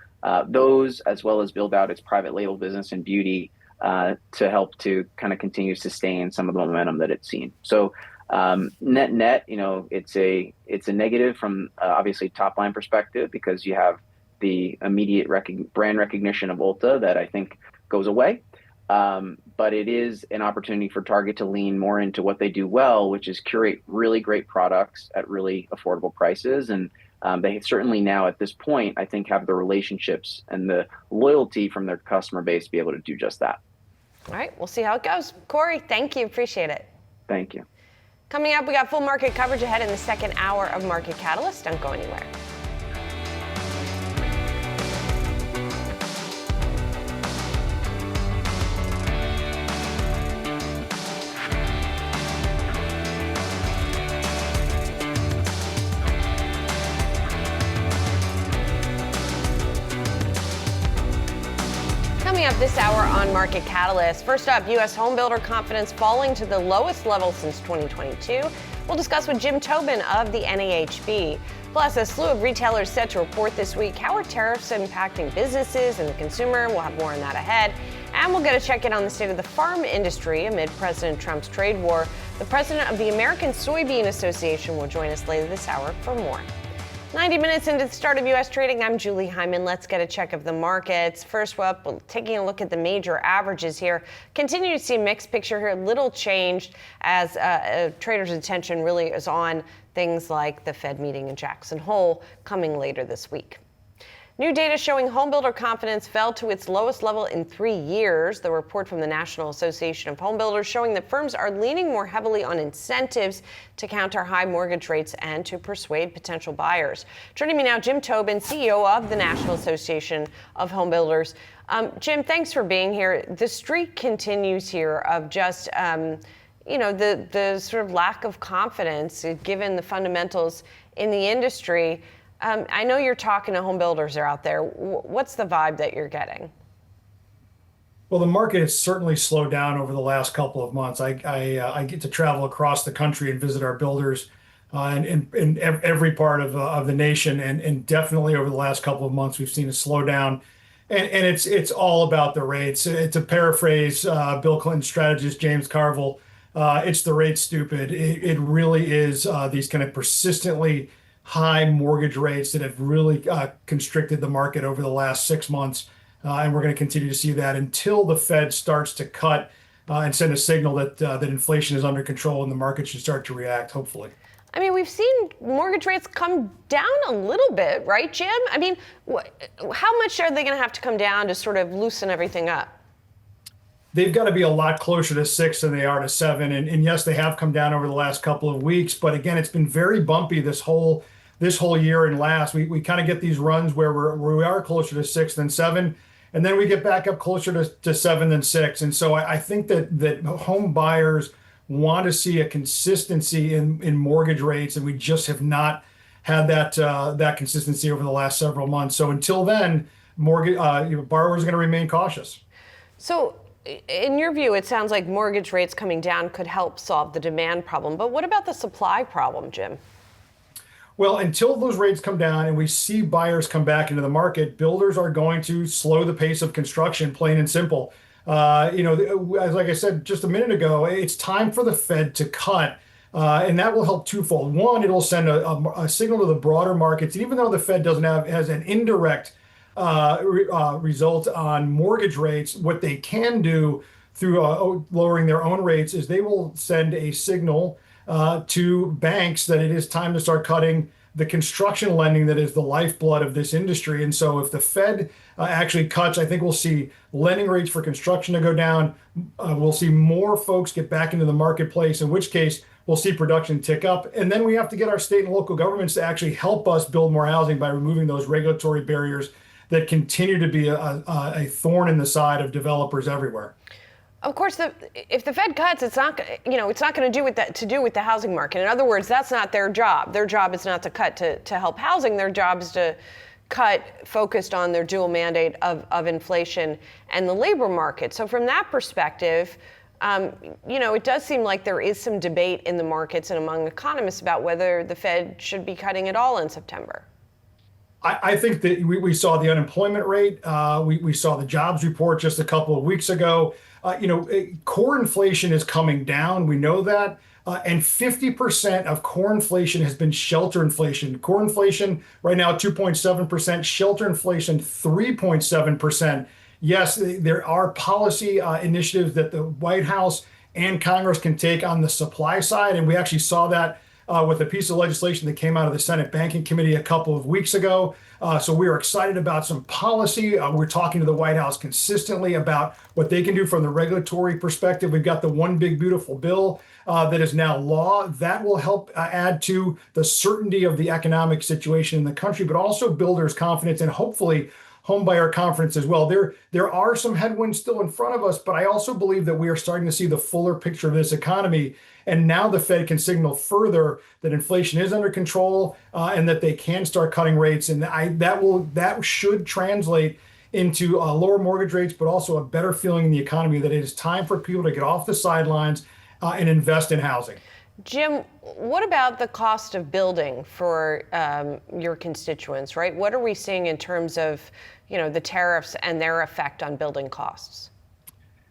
those, as well as build out its private label business in beauty to help to kind of continue to sustain some of the momentum that it's seen. So net, it's a negative from obviously top line perspective, because you have the immediate brand recognition of Ulta that I think goes away. But it is an opportunity for Target to lean more into what they do well, which is curate really great products at really affordable prices. And they certainly now at this point, I think, have the relationships and the loyalty from their customer base to be able to do just that. All right, we'll see how it goes. Corey, thank you. Appreciate it. Thank you. Coming up, we got full market coverage ahead in the second hour of Market Catalyst. Don't go anywhere. Coming up this hour on Market Catalyst. First up, U.S. homebuilder confidence falling to the lowest level since 2022. We'll discuss with Jim Tobin of the NAHB. Plus, a slew of retailers set to report this week. How are tariffs impacting businesses and the consumer? We'll have more on that ahead. And we'll get a check-in on the state of the farm industry amid President Trump's trade war. The president of the American Soybean Association will join us later this hour for more. 90 minutes into the start of U.S. trading, I'm Julie Hyman. Let's get a check of the markets. First up, taking a look at the major averages here. Continue to see a mixed picture here. Little changed as traders' attention really is on things like the Fed meeting in Jackson Hole coming later this week. New data showing homebuilder confidence fell to its lowest level in 3 years. The report from the National Association of Home Builders showing that firms are leaning more heavily on incentives to counter high mortgage rates and to persuade potential buyers. Joining me now, Jim Tobin, CEO of the National Association of Home Builders. Jim, thanks for being here. The streak continues here of just, the sort of lack of confidence given the fundamentals in the industry. I know you're talking to home builders are out there. What's the vibe that you're getting? Well, the market has certainly slowed down over the last couple of months. I get to travel across the country and visit our builders in every part of the nation, and definitely over the last couple of months we've seen a slowdown, and it's all about the rates. To paraphrase Bill Clinton's strategist James Carville, it's the rate stupid. It really is these kind of persistently high mortgage rates that have really constricted the market over the last 6 months. And we're going to continue to see that until the Fed starts to cut and send a signal that inflation is under control and the market should start to react, hopefully. I mean, we've seen mortgage rates come down a little bit, right, Jim? I mean, how much are they going to have to come down to sort of loosen everything up? They've got to be a lot closer to 6 than they are to 7. And yes, they have come down over the last couple of weeks. But again, it's been very bumpy this whole year and last. We kind of get these runs where we are closer to 6 than 7. And then we get back up closer to 7 than 6. And so I think that home buyers want to see a consistency in mortgage rates. And we just have not had that consistency over the last several months. So until then, borrowers are going to remain cautious. So in your view, it sounds like mortgage rates coming down could help solve the demand problem. But what about the supply problem, Jim? Well, until those rates come down and we see buyers come back into the market, builders are going to slow the pace of construction, plain and simple. Like I said just a minute ago, it's time for the Fed to cut, and that will help twofold. One, it'll send a signal to the broader markets, even though the Fed has an indirect result on mortgage rates. What they can do through lowering their own rates is they will send a signal to banks that it is time to start cutting the construction lending that is the lifeblood of this industry. And so if the Fed actually cuts, I think we'll see lending rates for construction to go down. We'll see more folks get back into the marketplace, in which case we'll see production tick up. And then we have to get our state and local governments to actually help us build more housing by removing those regulatory barriers that continue to be a thorn in the side of developers everywhere. Of course, if the Fed cuts, it's not going to do with the housing market. In other words, that's not their job. Their job is not to cut to help housing. Their job is to cut focused on their dual mandate of inflation and the labor market. So from that perspective, it does seem like there is some debate in the markets and among economists about whether the Fed should be cutting at all in September. I think that we saw the unemployment rate. We saw the jobs report just a couple of weeks ago. Core inflation is coming down. We know that. And 50% of core inflation has been shelter inflation. Core inflation right now, 2.7%. Shelter inflation, 3.7%. Yes, there are policy initiatives that the White House and Congress can take on the supply side. And we actually saw that with a piece of legislation that came out of the Senate Banking Committee a couple of weeks ago. So we are excited about some policy. We're talking to the White House consistently about what they can do from the regulatory perspective. We've got the One Big Beautiful Bill that is now law. That will help add to the certainty of the economic situation in the country, but also builders' confidence and hopefully homebuyer confidence as well. There are some headwinds still in front of us, but I also believe that we are starting to see the fuller picture of this economy. And now the Fed can signal further that inflation is under control and that they can start cutting rates. And that should translate into lower mortgage rates, but also a better feeling in the economy that it is time for people to get off the sidelines and invest in housing. Jim, what about the cost of building for your constituents, right? What are we seeing in terms of, the tariffs and their effect on building costs?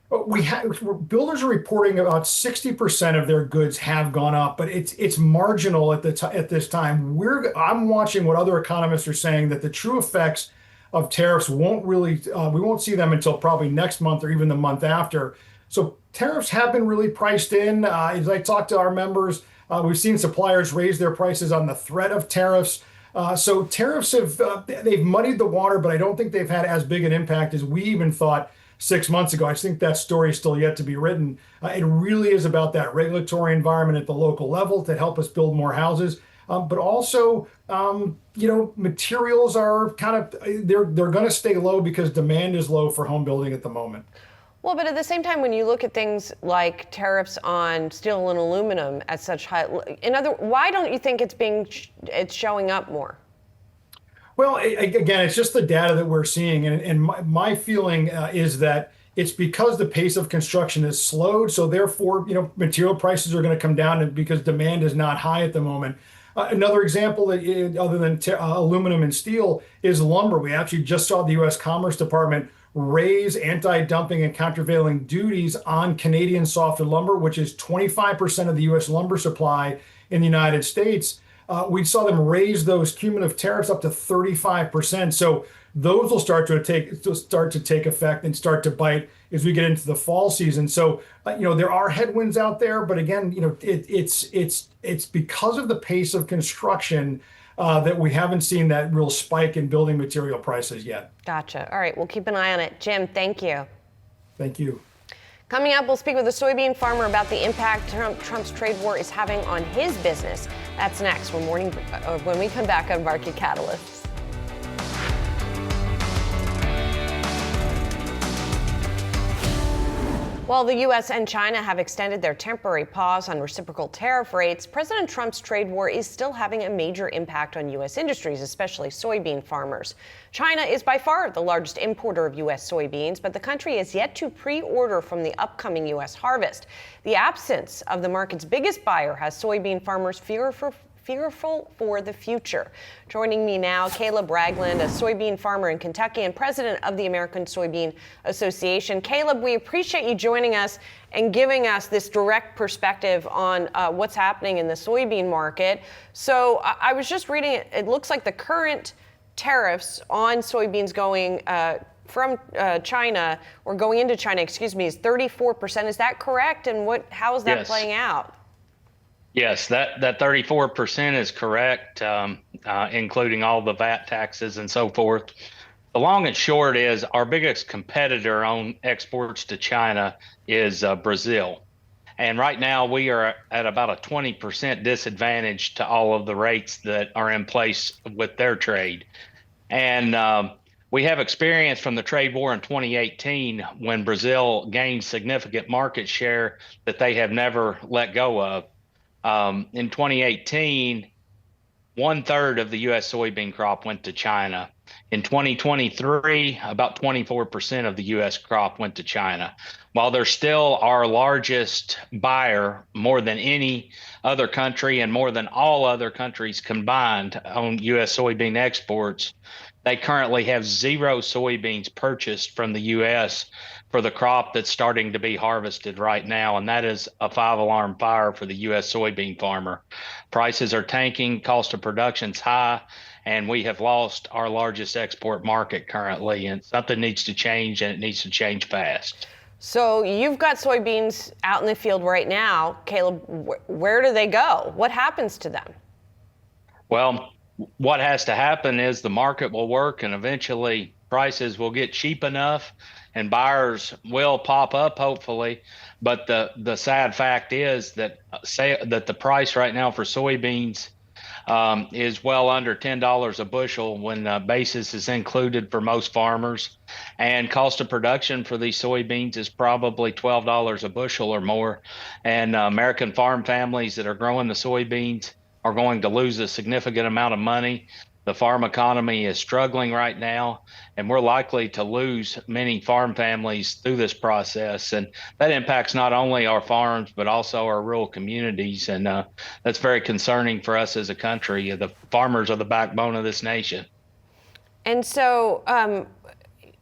Builders are reporting about 60% of their goods have gone up, but it's marginal at this time. I'm watching what other economists are saying, that the true effects of tariffs won't really we won't see them until probably next month or even the month after. So tariffs have been really priced in. As I talk to our members, we've seen suppliers raise their prices on the threat of tariffs. So tariffs they've muddied the water, but I don't think they've had as big an impact as we even thought 6 months ago. I think that story is still yet to be written. It really is about that regulatory environment at the local level to help us build more houses. But also, materials are they're going to stay low because demand is low for home building at the moment. Well, but at the same time, when you look at things like tariffs on steel and aluminum at such high, why don't you think it's showing up more? Well, again, it's just the data that we're seeing, and my feeling is that it's because the pace of construction is slowed. So therefore, material prices are going to come down because demand is not high at the moment. Another example that other than aluminum and steel is lumber. We actually just saw the U.S. Commerce Department raise anti-dumping and countervailing duties on Canadian softwood lumber, which is 25% of the U.S. lumber supply in the United States. We saw them raise those cumulative tariffs up to 35%. So those will start to take effect and start to bite as we get into the fall season. So there are headwinds out there, but again, it's because of the pace of construction that we haven't seen that real spike in building material prices yet. Gotcha. All right, we'll keep an eye on it. Jim, thank you. Thank you. Coming up, we'll speak with a soybean farmer about the impact Trump's trade war is having on his business. That's next when we come back on Market Catalysts. While the U.S. and China have extended their temporary pause on reciprocal tariff rates, President Trump's trade war is still having a major impact on U.S. industries, especially soybean farmers. China is by far the largest importer of U.S. soybeans, but the country is yet to pre-order from the upcoming U.S. harvest. The absence of the market's biggest buyer has soybean farmers fearful for the future. Joining me now, Caleb Ragland, a soybean farmer in Kentucky and president of the American Soybean Association. Caleb, we appreciate you joining us and giving us this direct perspective on what's happening in the soybean market. So I was just reading it. It looks like the current tariffs on soybeans going from China, or going into China, is 34%. Is that correct? And how is that playing out? Yes, that 34% is correct, including all the VAT taxes and so forth. The long and short is our biggest competitor on exports to China is Brazil. And right now we are at about a 20% disadvantage to all of the rates that are in place with their trade. And we have experience from the trade war in 2018 when Brazil gained significant market share that they have never let go of. In 2018, 1/3 of the U.S. soybean crop went to China. In 2023, about 24% of the U.S. crop went to China. While they're still our largest buyer, more than any other country and more than all other countries combined on U.S. soybean exports, they currently have 0 soybeans purchased from the U.S. for the crop that's starting to be harvested right now, and that is a 5-alarm fire for the U.S. soybean farmer. Prices are tanking, cost of production's high, and we have lost our largest export market currently, and something needs to change, and it needs to change fast. So you've got soybeans out in the field right now. Caleb, where do they go? What happens to them? Well, what has to happen is the market will work, and eventually prices will get cheap enough and buyers will pop up, hopefully. But the sad fact is that the price right now for soybeans is well under $10 a bushel when basis is included for most farmers. And cost of production for these soybeans is probably $12 a bushel or more. And American farm families that are growing the soybeans are going to lose a significant amount of money. The farm economy is struggling right now, and we're likely to lose many farm families through this process. And that impacts not only our farms, but also our rural communities. And that's very concerning for us as a country. The farmers are the backbone of this nation. And so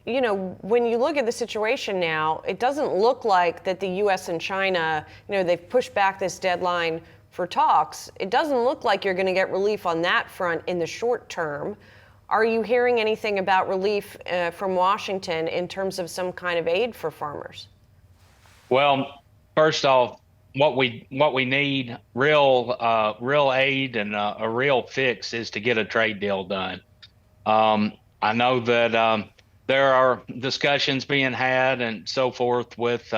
when you look at the situation now, it doesn't look like that the U.S. and China, they've pushed back this deadline for talks. It doesn't look like you're going to get relief on that front in the short term. Are you hearing anything about relief from Washington in terms of some kind of aid for farmers? Well, first off, what we need real aid and a real fix is to get a trade deal done. I know that there are discussions being had and so forth with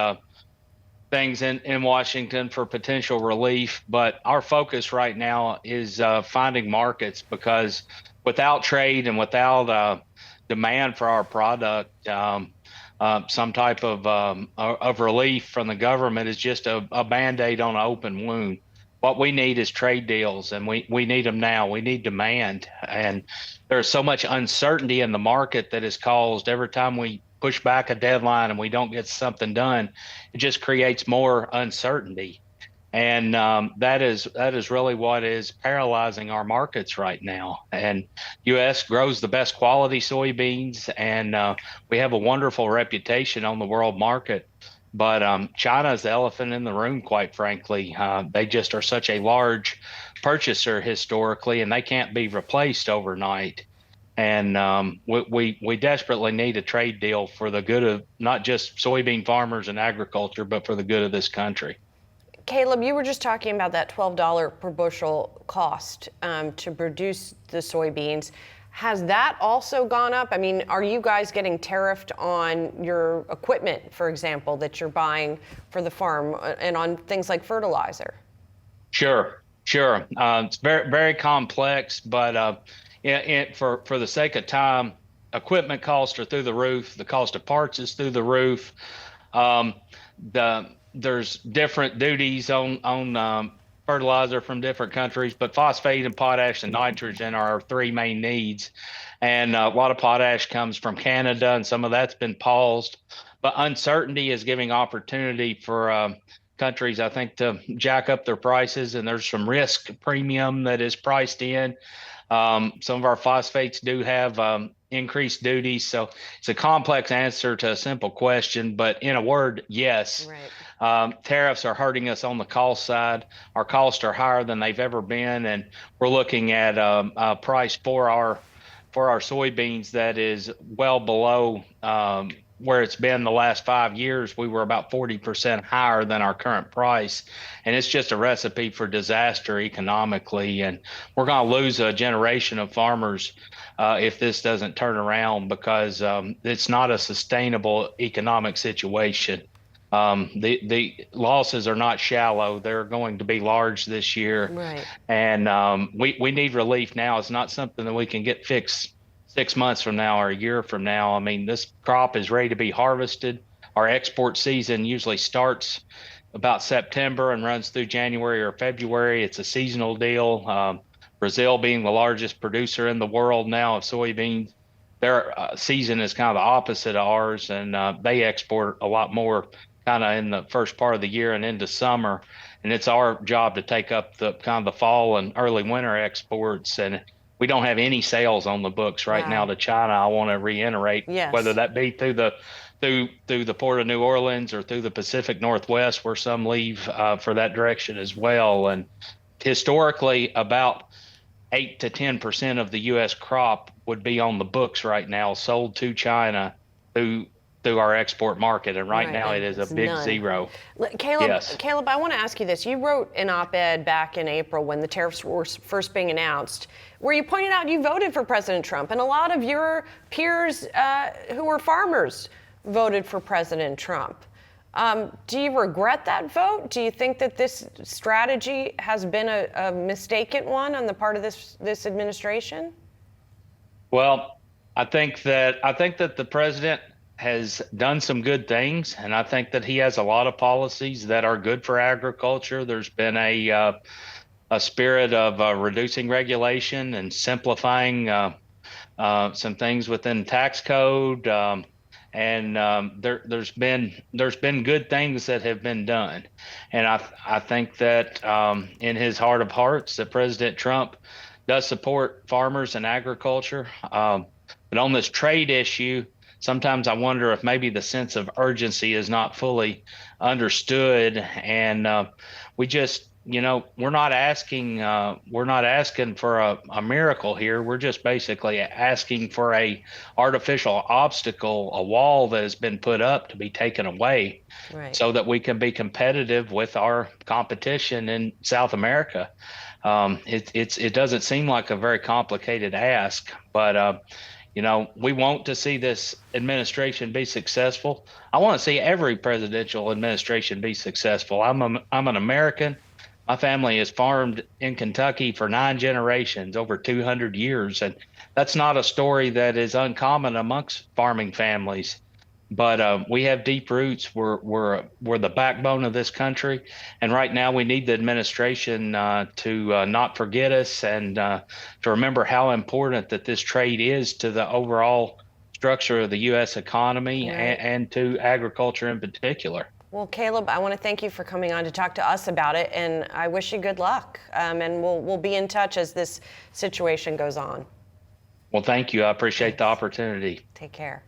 things in Washington for potential relief, but our focus right now is finding markets, because without trade and without demand for our product, some type of relief from the government is just a Band-Aid on an open wound. What we need is trade deals, and we need them now. We need demand. And there's so much uncertainty in the market that is caused every time we push back a deadline and we don't get something done. It just creates more uncertainty. And that is really what is paralyzing our markets right now. And U.S. grows the best quality soybeans, and we have a wonderful reputation on the world market. But China is the elephant in the room, quite frankly. They just are such a large purchaser historically, and they can't be replaced overnight. And we desperately need a trade deal for the good of not just soybean farmers and agriculture, but for the good of this country. Caleb, you were just talking about that $12 per bushel cost to produce the soybeans. Has that also gone up? I mean, are you guys getting tariffed on your equipment, for example, that you're buying for the farm, and on things like fertilizer? Sure. It's very, very complex, but for the sake of time, equipment costs are through the roof. The cost of parts is through the roof. There's different duties on fertilizer from different countries, but phosphate and potash and nitrogen are our three main needs. And a lot of potash comes from Canada, and some of that's been paused. But uncertainty is giving opportunity for countries, I think, to jack up their prices, and there's some risk premium that is priced in. Some of our phosphates do have increased duties. So it's a complex answer to a simple question, but in a word, yes. Right. Tariffs are hurting us on the cost side. Our costs are higher than they've ever been, and we're looking at a price for our soybeans that is well below where it's been the last 5 years. We were about 40% higher than our current price. And it's just a recipe for disaster economically. And we're going to lose a generation of farmers if this doesn't turn around, because it's not a sustainable economic situation. The losses are not shallow. They're going to be large this year. Right. And we need relief now. It's not something that we can get fixed 6 months from now or a year from now. I mean, this crop is ready to be harvested. Our export season usually starts about September and runs through January or February. It's a seasonal deal. Brazil being the largest producer in the world now of soybeans, their season is kind of the opposite of ours, and they export a lot more kind of in the first part of the year and into summer. And it's our job to take up the kind of the fall and early winter exports. And we don't have any sales on the books right now to China. I want to reiterate, whether that be through the port of New Orleans or through the Pacific Northwest, where some leave for that direction as well. And historically, about 8 to 10% of the U.S. crop would be on the books right now, sold to China through our export market, and right now it is a big zero. Caleb, I want to ask you this. You wrote an op-ed back in April when the tariffs were first being announced, where you pointed out you voted for President Trump, and a lot of your peers who were farmers voted for President Trump. Do you regret that vote? Do you think that this strategy has been a mistaken one on the part of this administration? Well, I think that the president has done some good things, and I think that he has a lot of policies that are good for agriculture. There's been a spirit of reducing regulation and simplifying some things within tax code, and there's been good things that have been done. And I think that in his heart of hearts, that President Trump does support farmers and agriculture. But on this trade issue, sometimes I wonder if maybe the sense of urgency is not fully understood. And we just, we're not asking for a miracle here. We're just basically asking for a artificial obstacle, a wall that has been put up to be taken away, right, so that we can be competitive with our competition in South America. It doesn't seem like a very complicated ask, but we want to see this administration be successful. I want to see every presidential administration be successful. I'm an American. My family has farmed in Kentucky for 9 generations, over 200 years, and that's not a story that is uncommon amongst farming families. But we have deep roots. We're the backbone of this country, and right now we need the administration to not forget us, and to remember how important that this trade is to the overall structure of the U.S. economy, right, and to agriculture in particular. Well, Caleb, I want to thank you for coming on to talk to us about it, and I wish you good luck. And we'll be in touch as this situation goes on. Well, thank you. I appreciate the opportunity. Take care.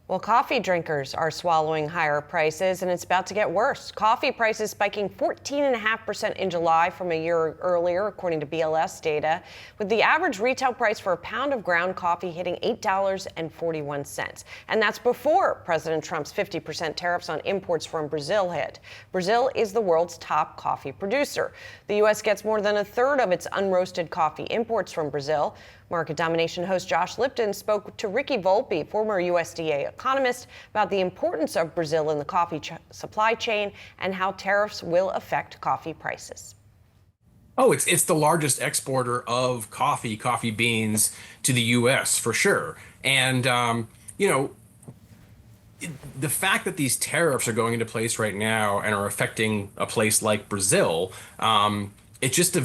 Well, coffee drinkers are swallowing higher prices, and it's about to get worse. Coffee prices spiking 14.5% in July from a year earlier, according to BLS data, with the average retail price for a pound of ground coffee hitting $8.41. And that's before President Trump's 50% tariffs on imports from Brazil hit. Brazil is the world's top coffee producer. The U.S. gets more than a third of its unroasted coffee imports from Brazil. Market Domination host Josh Lipton spoke to Ricky Volpe, former USDA economist, about the importance of Brazil in the coffee supply chain and how tariffs will affect coffee prices. Oh, it's the largest exporter of coffee beans to the U.S. for sure. And, the fact that these tariffs are going into place right now and are affecting a place like Brazil, it's just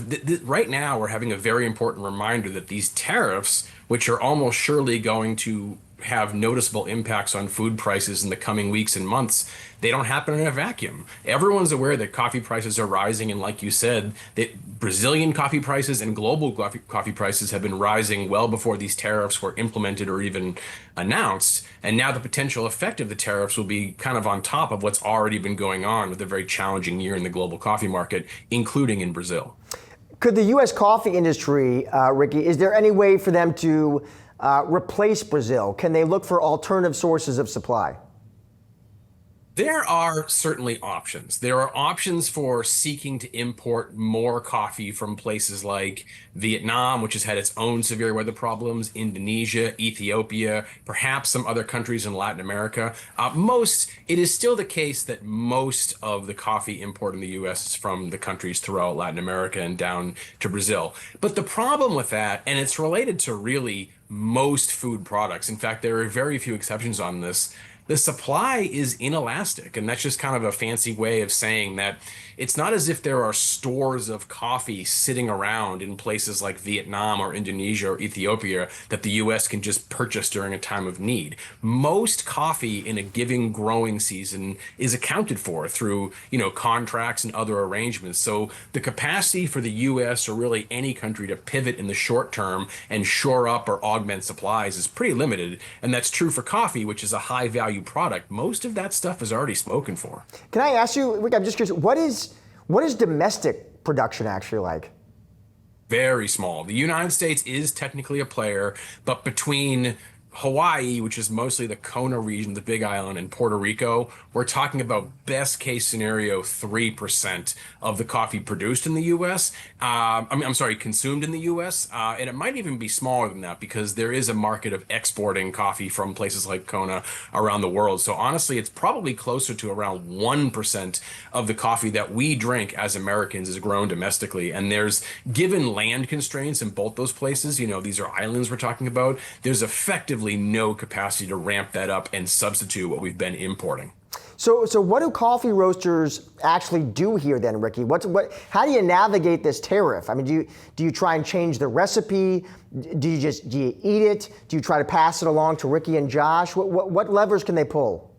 right now we're having a very important reminder that these tariffs, which are almost surely going to have noticeable impacts on food prices in the coming weeks and months, they don't happen in a vacuum. Everyone's aware that coffee prices are rising, and like you said, that Brazilian coffee prices and global coffee prices have been rising well before these tariffs were implemented or even announced. And now the potential effect of the tariffs will be kind of on top of what's already been going on with a very challenging year in the global coffee market, including in Brazil. Could the U.S. coffee industry, Ricky, is there any way for them to replace Brazil? Can they look for alternative sources of supply? There are certainly options. There are options for seeking to import more coffee from places like Vietnam, which has had its own severe weather problems, Indonesia, Ethiopia, perhaps some other countries in Latin America. It is still the case that most of the coffee import in the U.S. is from the countries throughout Latin America and down to Brazil. But the problem with that, and it's related to really most food products, in fact, there are very few exceptions on this, the supply is inelastic. And that's just kind of a fancy way of saying that it's not as if there are stores of coffee sitting around in places like Vietnam or Indonesia or Ethiopia that the U.S. can just purchase during a time of need. Most coffee in a given growing season is accounted for through, contracts and other arrangements. So the capacity for the U.S. or really any country to pivot in the short term and shore up or augment supplies is pretty limited. And that's true for coffee, which is a high value product. Most of that stuff is already spoken for. Can I ask you, Rick, I'm just curious, what is domestic production actually like? Very small. The United States is technically a player, but between Hawaii, which is mostly the Kona region, the Big Island, and Puerto Rico, we're talking about best case scenario 3% of the coffee produced in the U.S. Consumed in the U.S. And it might even be smaller than that because there is a market of exporting coffee from places like Kona around the world. So honestly, it's probably closer to around 1% of the coffee that we drink as Americans is grown domestically. And there's, given land constraints in both those places, these are islands we're talking about, there's effectively no capacity to ramp that up and substitute what we've been importing. So what do coffee roasters actually do here then, Ricky? How do you navigate this tariff? I mean, do you try and change the recipe? Do you eat it? Do you try to pass it along to Ricky and Josh? What levers can they pull?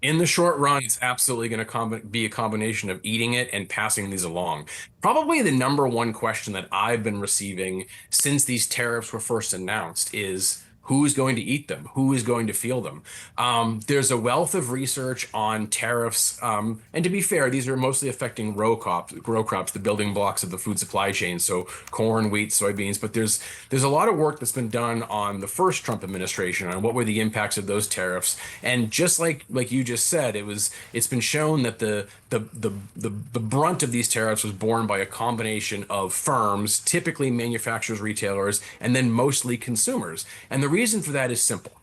In the short run, it's absolutely going to be a combination of eating it and passing these along. Probably the number one question that I've been receiving since these tariffs were first announced is, Who's going to eat them? Who is going to feel them? There's a wealth of research on tariffs. And to be fair, these are mostly affecting row crops, the building blocks of the food supply chain. So corn, wheat, soybeans. But there's a lot of work that's been done on the first Trump administration on what were the impacts of those tariffs. And just like you just said, it's been shown that the brunt of these tariffs was borne by a combination of firms, typically manufacturers, retailers, and then mostly consumers. And the reason for that is simple.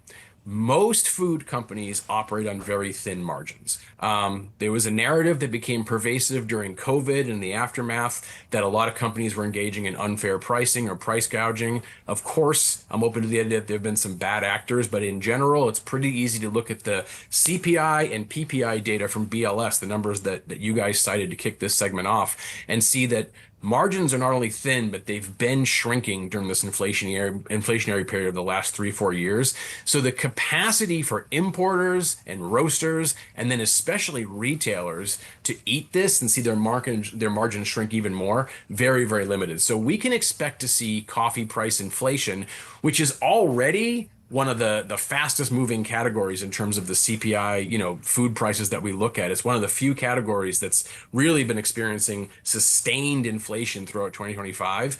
Most food companies operate on very thin margins. There was a narrative that became pervasive during COVID and the aftermath that a lot of companies were engaging in unfair pricing or price gouging. Of course, I'm open to the idea that there have been some bad actors, but in general, it's pretty easy to look at the CPI and PPI data from BLS, the numbers that you guys cited to kick this segment off, and see that margins are not only thin, but they've been shrinking during this inflationary period of the last 3-4 years. So the capacity for importers and roasters, and then especially retailers, to eat this and see their margins shrink even more, very, very limited. So we can expect to see coffee price inflation, which is already one of the fastest moving categories in terms of the CPI, food prices that we look at. It's one of the few categories that's really been experiencing sustained inflation throughout 2025.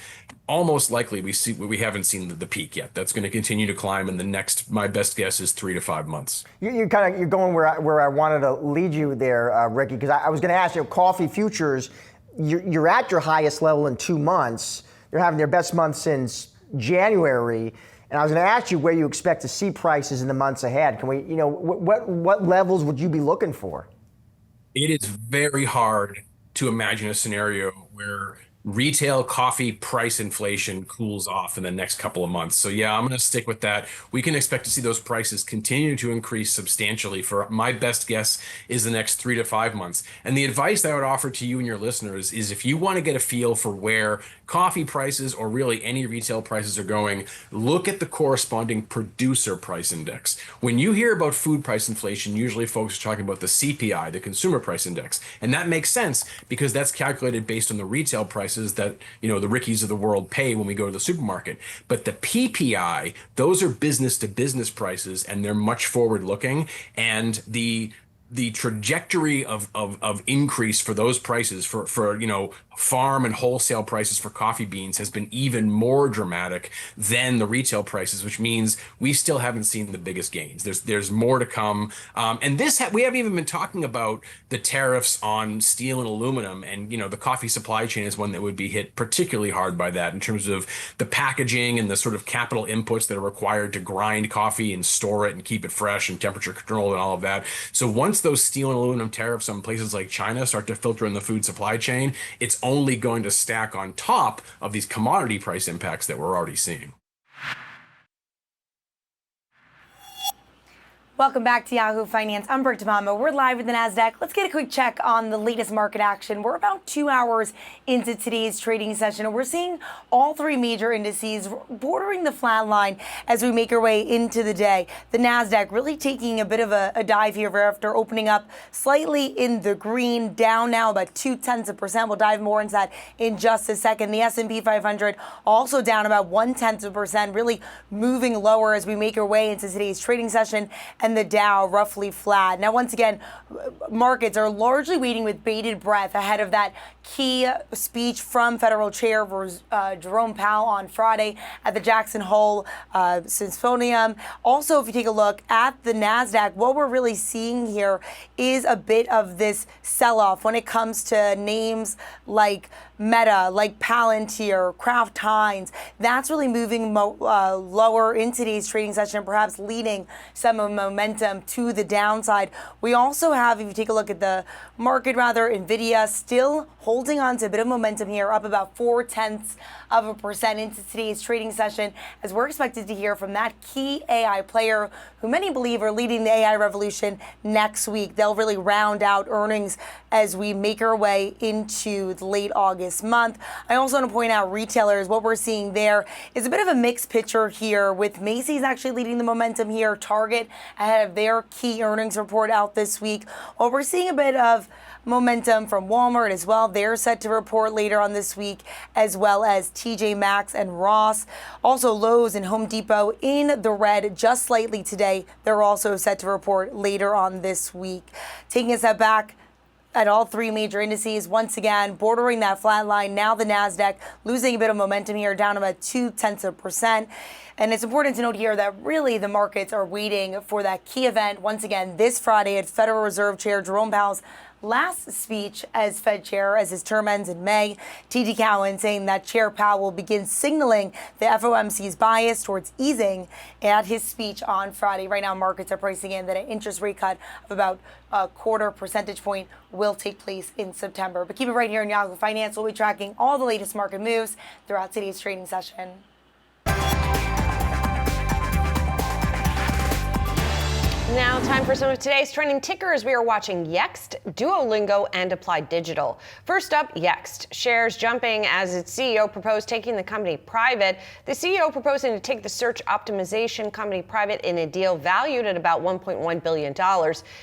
Almost likely we haven't seen the peak yet. That's going to continue to climb in the next, my best guess is 3 to 5 months. You're going where I wanted to lead you there, Ricky, because I was going to ask you, coffee futures, you're at your highest level in 2 months. They're having their best month since January. And I was going to ask you where you expect to see prices in the months ahead. Can we, what levels would you be looking for? It is very hard to imagine a scenario where retail coffee price inflation cools off in the next couple of months. So yeah, I'm going to stick with that. We can expect to see those prices continue to increase substantially for my best guess is the next 3 to 5 months. And the advice I would offer to you and your listeners is if you want to get a feel for where coffee prices or really any retail prices are going, look at the corresponding producer price index. When you hear about food price inflation, usually folks are talking about the CPI, the consumer price index. And that makes sense because that's calculated based on the retail prices that, the Rickies of the world pay when we go to the supermarket. But the PPI, those are business to business prices, and they're much forward looking. And the trajectory of increase for those prices for farm and wholesale prices for coffee beans has been even more dramatic than the retail prices, which means we still haven't seen the biggest gains. There's more to come. And we haven't even been talking about the tariffs on steel and aluminum. And, the coffee supply chain is one that would be hit particularly hard by that in terms of the packaging and the sort of capital inputs that are required to grind coffee and store it and keep it fresh and temperature control and all of that. So once those steel and aluminum tariffs on places like China start to filter in the food supply chain, it's only going to stack on top of these commodity price impacts that we're already seeing. Welcome back to Yahoo Finance. I'm Brooke DeMama. We're live with the NASDAQ. Let's get a quick check on the latest market action. We're about 2 hours into today's trading session, and we're seeing all three major indices bordering the flat line as we make our way into the day. The NASDAQ really taking a bit of a dive here after opening up slightly in the green, down now about 0.2%. We'll dive more into that in just a second. The S&P 500 also down about 0.1%, really moving lower as we make our way into today's trading session. And the Dow roughly flat. Now, once again, markets are largely waiting with bated breath ahead of that key speech from Federal Chair Jerome Powell on Friday at the Jackson Hole Symposium. Also, if you take a look at the NASDAQ, what we're really seeing here is a bit of this sell-off when it comes to names like Meta, like Palantir, Kraft Heinz. That's really moving lower in today's trading session, perhaps leading some of momentum to the downside. We also have, if you take a look at the market, NVIDIA still holding on to a bit of momentum here, up about 0.4% into today's trading session, as we're expected to hear from that key AI player who many believe are leading the AI revolution next week. They'll really round out earnings as we make our way into the late August month. I also want to point out retailers. What we're seeing there is a bit of a mixed picture here, with Macy's actually leading the momentum here, Target ahead of their key earnings report out this week. While we're seeing a bit of momentum from Walmart as well. They're set to report later on this week, as well as TJ Maxx and Ross. Also, Lowe's and Home Depot in the red just slightly today. They're also set to report later on this week. Taking a step back, at all three major indices, once again, bordering that flat line. Now the NASDAQ losing a bit of momentum here, down about 0.2%. And it's important to note here that really the markets are waiting for that key event once again this Friday at Federal Reserve Chair Jerome Powell's last speech as Fed chair as his term ends in May. TD Cowen saying that Chair Powell will begin signaling the FOMC's bias towards easing at his speech on Friday. Right now, markets are pricing in that an interest rate cut of about a 0.25 percentage point will take place in September. But keep it right here in Yahoo Finance. We'll be tracking all the latest market moves throughout today's trading session. Now, time for some of today's trending tickers. We are watching Yext, Duolingo, and Applied Digital. First up, Yext. Shares jumping as its CEO proposed taking the company private. The CEO proposing to take the search optimization company private in a deal valued at about $1.1 billion.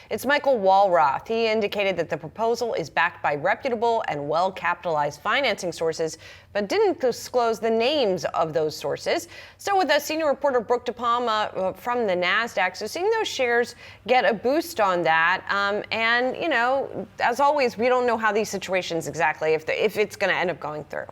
It's Michael Walroth. He indicated that the proposal is backed by reputable and well-capitalized financing sources, but didn't disclose the names of those sources. So with us, senior reporter Brooke DePalma from the NASDAQ. So seeing those shares get a boost on that. And, you know, as always, we don't know how these situations exactly, if it's going to end up going through.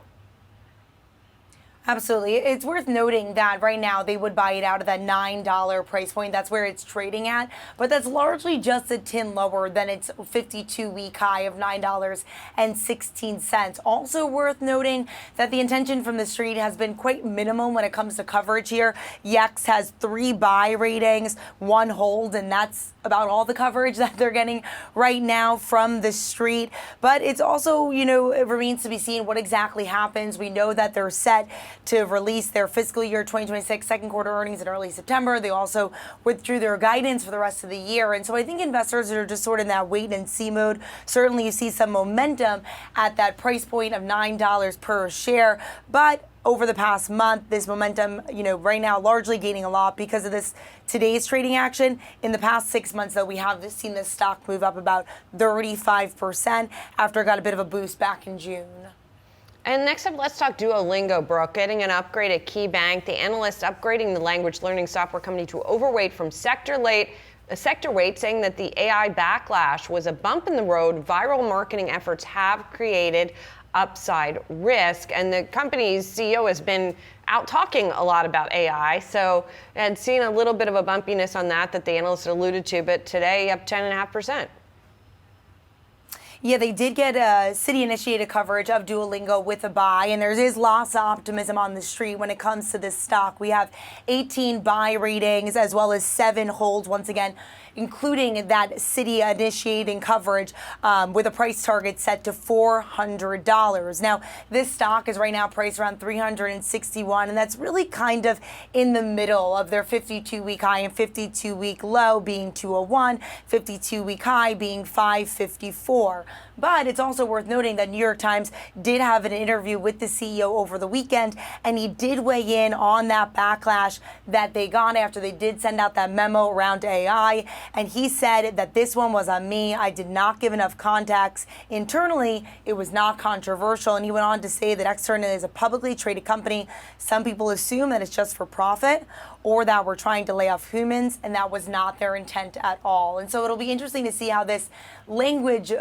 Absolutely. It's worth noting that right now they would buy it out at that $9 price point. That's where it's trading at. But that's largely just a tin lower than its 52-week high of $9.16. Also worth noting that the intention from the street has been quite minimum when it comes to coverage here. Yext has 3 buy ratings, 1 hold, and that's about all the coverage that they're getting right now from the street. But it's also, you know, it remains to be seen what exactly happens. We know that they're set to release their fiscal year 2026 second quarter earnings in early September. They also withdrew their guidance for the rest of the year. And so I think investors are just sort of in that wait and see mode. Certainly you see some momentum at that price point of $9 per share. But over the past month, this momentum, you know, right now largely gaining a lot because of this today's trading action. In the past 6 months, though, we have seen this stock move up about 35% after it got a bit of a boost back in June. And next up, let's talk Duolingo, Brooke. Getting an upgrade at KeyBank. The analyst upgrading the language learning software company to overweight from sector weight, saying that the AI backlash was a bump in the road. Viral marketing efforts have created upside risk. And the company's CEO has been out talking a lot about AI. So I'd seen a little bit of a bumpiness on that the analyst alluded to, but today up 10.5%. Yeah, they did get Citi-initiated coverage of Duolingo with a buy, and there is lots of optimism on the street when it comes to this stock. We have 18 buy ratings as well as 7 holds, once again, including that Citi-initiating coverage with a price target set to $400. Now, this stock is right now priced around $361, and that's really kind of in the middle of their 52-week high and 52-week low being 201, 52-week high being 554. But it's also worth noting that New York Times did have an interview with the CEO over the weekend, and he did weigh in on that backlash that they got after they did send out that memo around AI. And he said that this one was on me. I did not give enough context. Internally, it was not controversial. And he went on to say that externally, as a publicly traded company, some people assume that it's just for profit or that we're trying to lay off humans, and that was not their intent at all. And so it'll be interesting to see how this language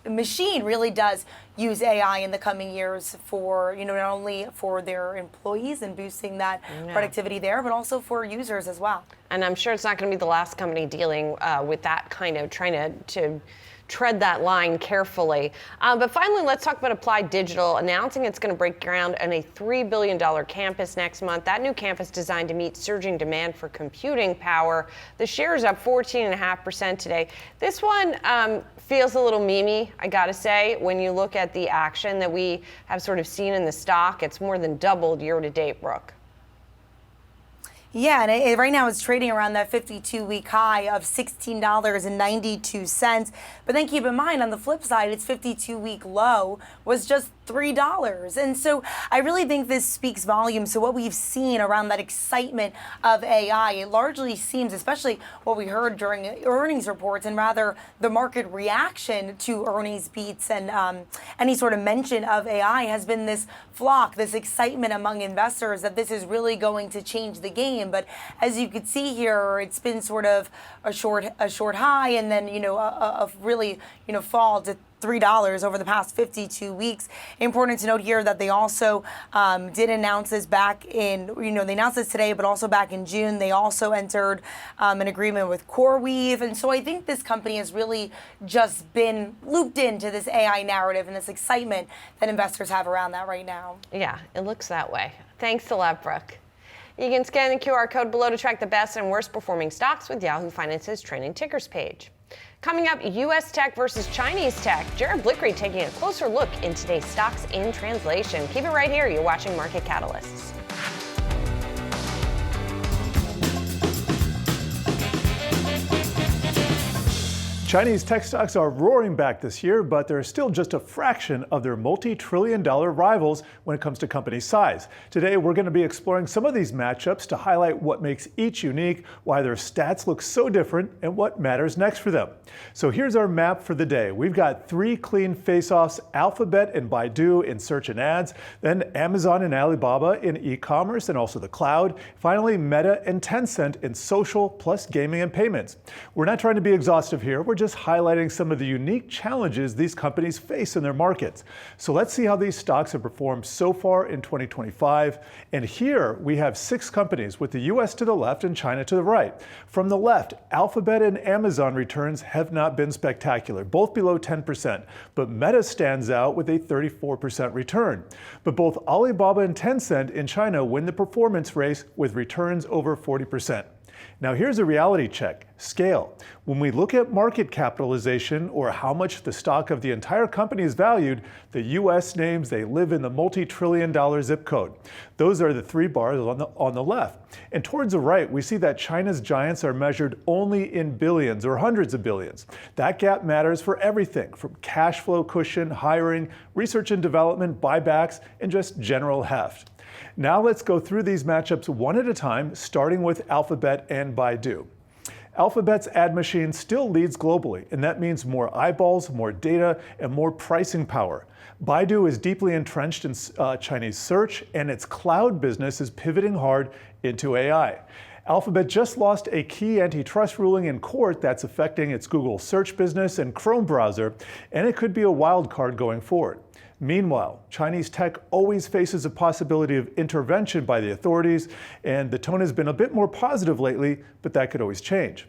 machine really does use AI in the coming years for, you know, not only for their employees and boosting that productivity there, but also for users as well. And I'm sure it's not going to be the last company dealing with that kind of trying to tread that line carefully. But finally, let's talk about Applied Digital announcing it's going to break ground on a $3 billion campus next month. That new campus designed to meet surging demand for computing power. The share is up 14.5% today. This one feels a little memey, I got to say. When you look at the action that we have sort of seen in the stock, it's more than doubled year to date, Brooke. Yeah, and right now it's trading around that 52-week high of $16.92. But then keep in mind, on the flip side, its 52-week low was just $3. And so I really think this speaks volumes to what we've seen around that excitement of AI. It largely seems, especially what we heard during earnings reports, and rather the market reaction to earnings beats and any sort of mention of AI has been this flock, this excitement among investors that this is really going to change the game. But as you could see here, it's been sort of a short high, and then a really fall to $3 over the past 52 weeks. Important to note here that they also did announce this back in, they announced this today, but also back in June, they also entered an agreement with CoreWeave. And so I think this company has really just been looped into this AI narrative and this excitement that investors have around that right now. Yeah, it looks that way. Thanks a lot, Brooke. You can scan the QR code below to track the best and worst performing stocks with Yahoo Finance's trending tickers page. Coming up, U.S. tech versus Chinese tech. Jared Blickery taking a closer look in today's stocks in translation. Keep it right here. You're watching Market Catalysts. Chinese tech stocks are roaring back this year, but they're still just a fraction of their multi-trillion-dollar rivals when it comes to company size. Today, we're going to be exploring some of these matchups to highlight what makes each unique, why their stats look so different, and what matters next for them. So here's our map for the day. We've got 3 clean face-offs: Alphabet and Baidu in search and ads, then Amazon and Alibaba in e-commerce and also the cloud, finally Meta and Tencent in social plus gaming and payments. We're not trying to be exhaustive here. We're just highlighting some of the unique challenges these companies face in their markets. So let's see how these stocks have performed so far in 2025. And here we have 6 companies with the US to the left and China to the right. From the left, Alphabet and Amazon returns have not been spectacular, both below 10%, but Meta stands out with a 34% return. But both Alibaba and Tencent in China win the performance race with returns over 40%. Now here's a reality check: scale. When we look at market capitalization, or how much the stock of the entire company is valued, the US names, they live in the multi-trillion-dollar zip code. Those are the 3 bars on the left. And towards the right, we see that China's giants are measured only in billions or hundreds of billions. That gap matters for everything from cash flow cushion, hiring, research and development, buybacks, and just general heft. Now let's go through these matchups one at a time, starting with Alphabet and Baidu. Alphabet's ad machine still leads globally, and that means more eyeballs, more data, and more pricing power. Baidu is deeply entrenched in Chinese search, and its cloud business is pivoting hard into AI. Alphabet just lost a key antitrust ruling in court that's affecting its Google search business and Chrome browser, and it could be a wild card going forward. Meanwhile, Chinese tech always faces a possibility of intervention by the authorities, and the tone has been a bit more positive lately, but that could always change.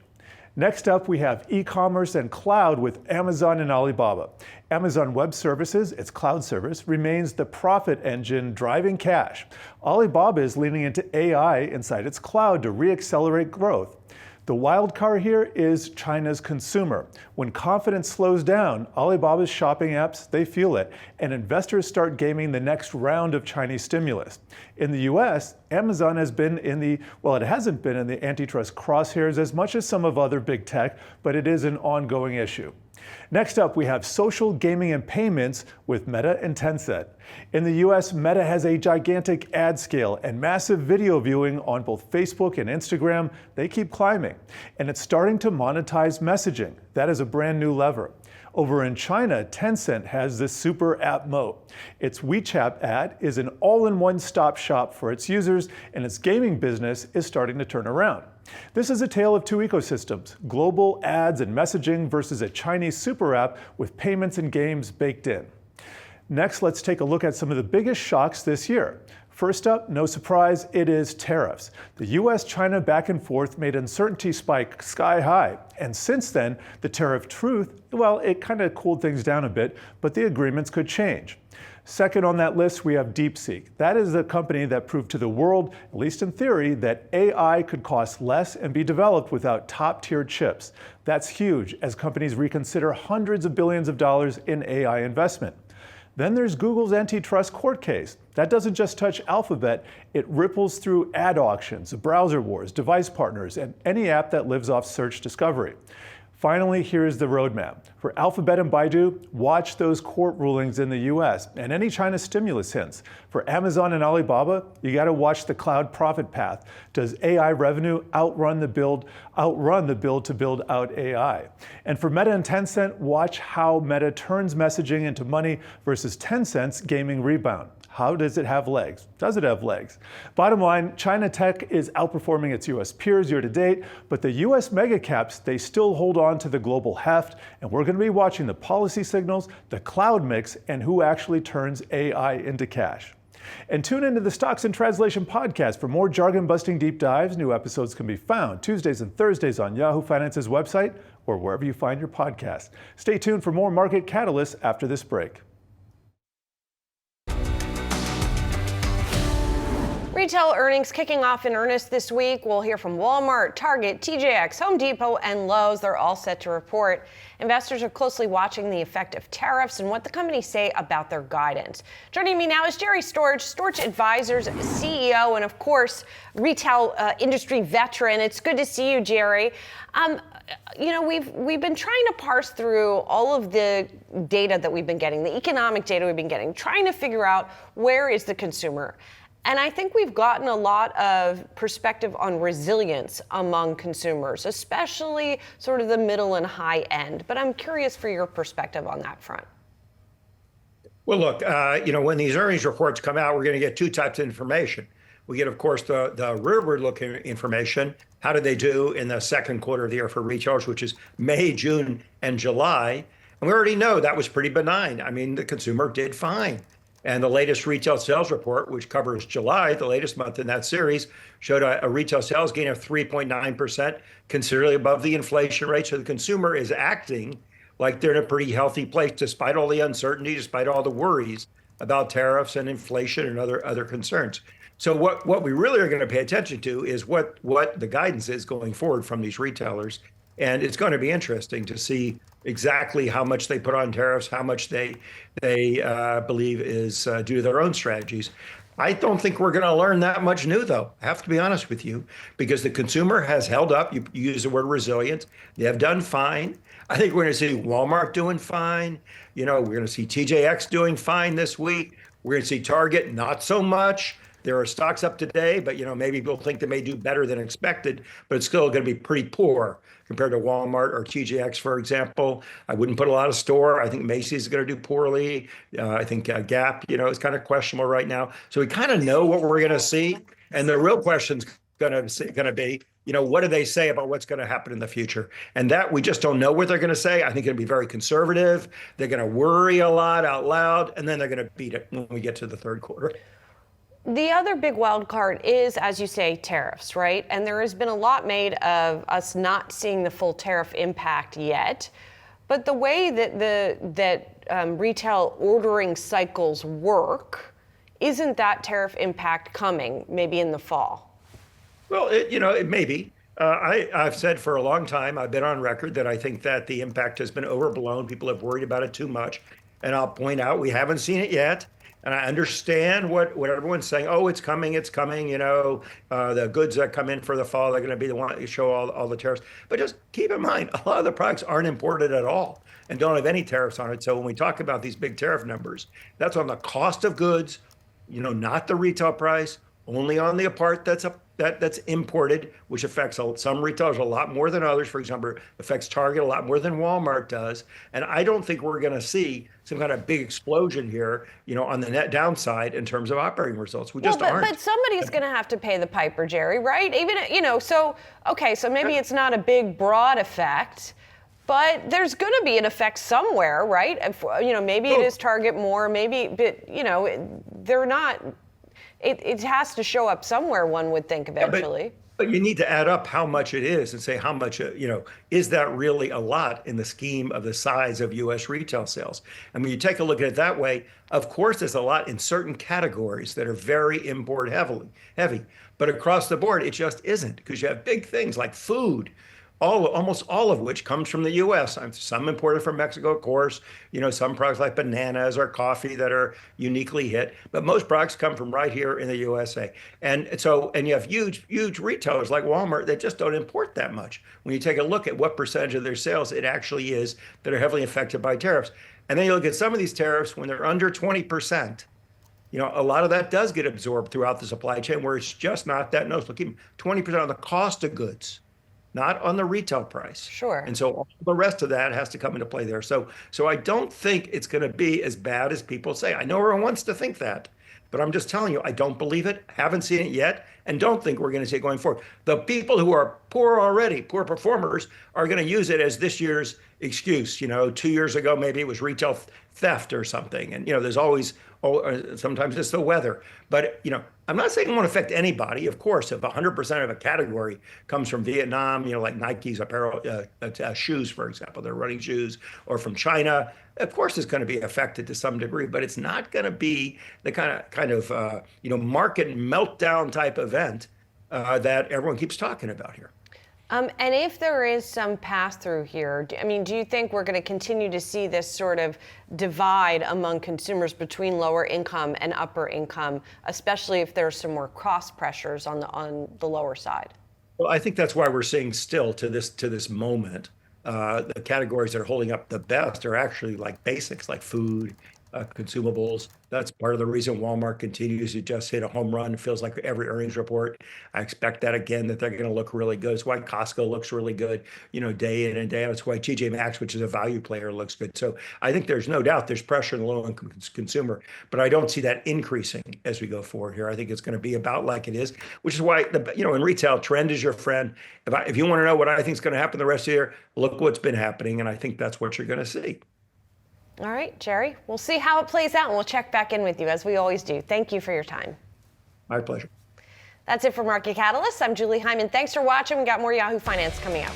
Next up, we have e-commerce and cloud with Amazon and Alibaba. Amazon Web Services, its cloud service, remains the profit engine driving cash. Alibaba is leaning into AI inside its cloud to re-accelerate growth. The wild card here is China's consumer. When confidence slows down, Alibaba's shopping apps, they feel it, and investors start gaming the next round of Chinese stimulus. In the US, Amazon has been it hasn't been in the antitrust crosshairs as much as some of other big tech, but it is an ongoing issue. Next up, we have social, gaming, and payments with Meta and Tencent. In the US, Meta has a gigantic ad scale and massive video viewing on both Facebook and Instagram. They keep climbing. And it's starting to monetize messaging. That is a brand new lever. Over in China, Tencent has this super app moat. Its WeChat ad is an all-in-one stop shop for its users, and its gaming business is starting to turn around. This is a tale of 2 ecosystems: global ads and messaging versus a Chinese super app with payments and games baked in. Next, let's take a look at some of the biggest shocks this year. First up, no surprise, it is tariffs. The US-China back and forth made uncertainty spike sky high. And since then, the tariff truth, it kind of cooled things down a bit, but the agreements could change. Second on that list, we have DeepSeek. That is the company that proved to the world, at least in theory, that AI could cost less and be developed without top-tier chips. That's huge as companies reconsider hundreds of billions of dollars in AI investment. Then there's Google's antitrust court case. That doesn't just touch Alphabet, it ripples through ad auctions, browser wars, device partners, and any app that lives off search discovery. Finally, here's the roadmap. For Alphabet and Baidu, watch those court rulings in the US and any China stimulus hints. For Amazon and Alibaba, you got to watch the cloud profit path. Does AI revenue outrun the build to build out AI? And for Meta and Tencent, watch how Meta turns messaging into money versus Tencent's gaming rebound. How does it have legs? Does it have legs? Bottom line, China tech is outperforming its US peers year to date, but the US mega caps, they still hold on to the global heft, and we're going to be watching the policy signals, the cloud mix, and who actually turns AI into cash. And tune into the Stocks in Translation podcast for more jargon-busting deep dives. New episodes can be found Tuesdays and Thursdays on Yahoo Finance's website or wherever you find your podcasts. Stay tuned for more market catalysts after this break. Retail earnings kicking off in earnest this week. We'll hear from Walmart, Target, TJX, Home Depot, and Lowe's. They're all set to report. Investors are closely watching the effect of tariffs and what the companies say about their guidance. Joining me now is Jerry Storch, Storch Advisors CEO, and of course, retail industry veteran. It's good to see you, Jerry. We've been trying to parse through all of the data that we've been getting, the economic data we've been getting, trying to figure out where is the consumer. And I think we've gotten a lot of perspective on resilience among consumers, especially sort of the middle and high end. But I'm curious for your perspective on that front. Well, look, when these earnings reports come out, we're going to get two types of information. We get, of course, the rearward-looking information. How did they do in the second quarter of the year for retailers, which is May, June, and July? And we already know that was pretty benign. I mean, the consumer did fine. And the latest retail sales report, which covers July, the latest month in that series, showed a retail sales gain of 3.9%, considerably above the inflation rate. So the consumer is acting like they're in a pretty healthy place, despite all the uncertainty, despite all the worries about tariffs and inflation and other concerns. So what we really are going to pay attention to is what the guidance is going forward from these retailers. And it's going to be interesting to see exactly how much they put on tariffs, how much they believe is due to their own strategies. I don't think we're going to learn that much new, though. I have to be honest with you, because the consumer has held up. You use the word resilient. They have done fine. I think we're going to see Walmart doing fine. We're going to see TJX doing fine this week. We're going to see Target not so much. There are stocks up today, but maybe people think they may do better than expected, but it's still going to be pretty poor compared to Walmart or TJX, for example. I wouldn't put a lot of store. I think Macy's is going to do poorly. I think Gap, is kind of questionable right now. So we kind of know what we're going to see, and the real question's going to be, what do they say about what's going to happen in the future? And that we just don't know what they're going to say. I think it'll be very conservative. They're going to worry a lot out loud, and then they're going to beat it when we get to the third quarter. The other big wild card is, as you say, tariffs, right? And there has been a lot made of us not seeing the full tariff impact yet. But the way that retail ordering cycles work, isn't that tariff impact coming maybe in the fall? Well, it may be. I've said for a long time, I've been on record that I think that the impact has been overblown. People have worried about it too much. And I'll point out, we haven't seen it yet. And I understand what everyone's saying. Oh, it's coming. The goods that come in for the fall, they're going to be the one that show all the tariffs. But just keep in mind, a lot of the products aren't imported at all and don't have any tariffs on it. So when we talk about these big tariff numbers, that's on the cost of goods, not the retail price, only on the part that's imported, which affects some retailers a lot more than others. For example, affects Target a lot more than Walmart does. And I don't think we're going to see some kind of big explosion here, on the net downside in terms of operating results. We just aren't. But somebody's going to have to pay the piper, Jerry, right? Even, so maybe it's not a big, broad effect, but there's going to be an effect somewhere, right? Maybe it is Target more, maybe, but, they're not. It has to show up somewhere, one would think, eventually. But you need to add up how much it is and say how much, is that really a lot in the scheme of the size of U.S. retail sales? And when you take a look at it that way, of course, there's a lot in certain categories that are very import heavy. But across the board, it just isn't, because you have big things like food, almost all of which comes from the U.S. Some imported from Mexico, of course. Some products like bananas or coffee that are uniquely hit, but most products come from right here in the USA. And you have huge retailers like Walmart that just don't import that much. When you take a look at what percentage of their sales it actually is that are heavily affected by tariffs, and then you look at some of these tariffs when they're under 20%. A lot of that does get absorbed throughout the supply chain where it's just not that noticeable. Keep 20% on the cost of goods, not on the retail price. Sure. And so all the rest of that has to come into play there. So I don't think it's going to be as bad as people say. I know everyone wants to think that, but I'm just telling you, I don't believe it, haven't seen it yet, and don't think we're going to see it going forward. The people who are poor already, poor performers, are going to use it as this year's excuse. 2 years ago, maybe it was retail theft or something. And, there's always, sometimes it's the weather. But, I'm not saying it won't affect anybody. Of course, if 100% of a category comes from Vietnam, like Nike's apparel, shoes, for example, their running shoes, or from China, of course it's going to be affected to some degree, but it's not going to be the kind of market meltdown type event that everyone keeps talking about here. And if there is some pass-through here, do you think we're going to continue to see this sort of divide among consumers between lower income and upper income, especially if there's some more cost pressures on the lower side? Well, I think that's why we're seeing still to this moment, the categories that are holding up the best are actually like basics, like food, consumables. That's part of the reason Walmart continues to just hit a home run. It feels like every earnings report. I expect that again, that they're going to look really good. It's why Costco looks really good, day in and day out. It's why TJ Maxx, which is a value player, looks good. So I think there's no doubt there's pressure in the low income consumer, but I don't see that increasing as we go forward here. I think it's going to be about like it is, which is why in retail, trend is your friend. If you want to know what I think is going to happen the rest of the year, look what's been happening, and I think that's what you're going to see. All right, Jerry, we'll see how it plays out, and we'll check back in with you as we always do. Thank you for your time. My pleasure. That's it for Market Catalyst. I'm Julie Hyman. Thanks for watching. We got more Yahoo Finance coming up.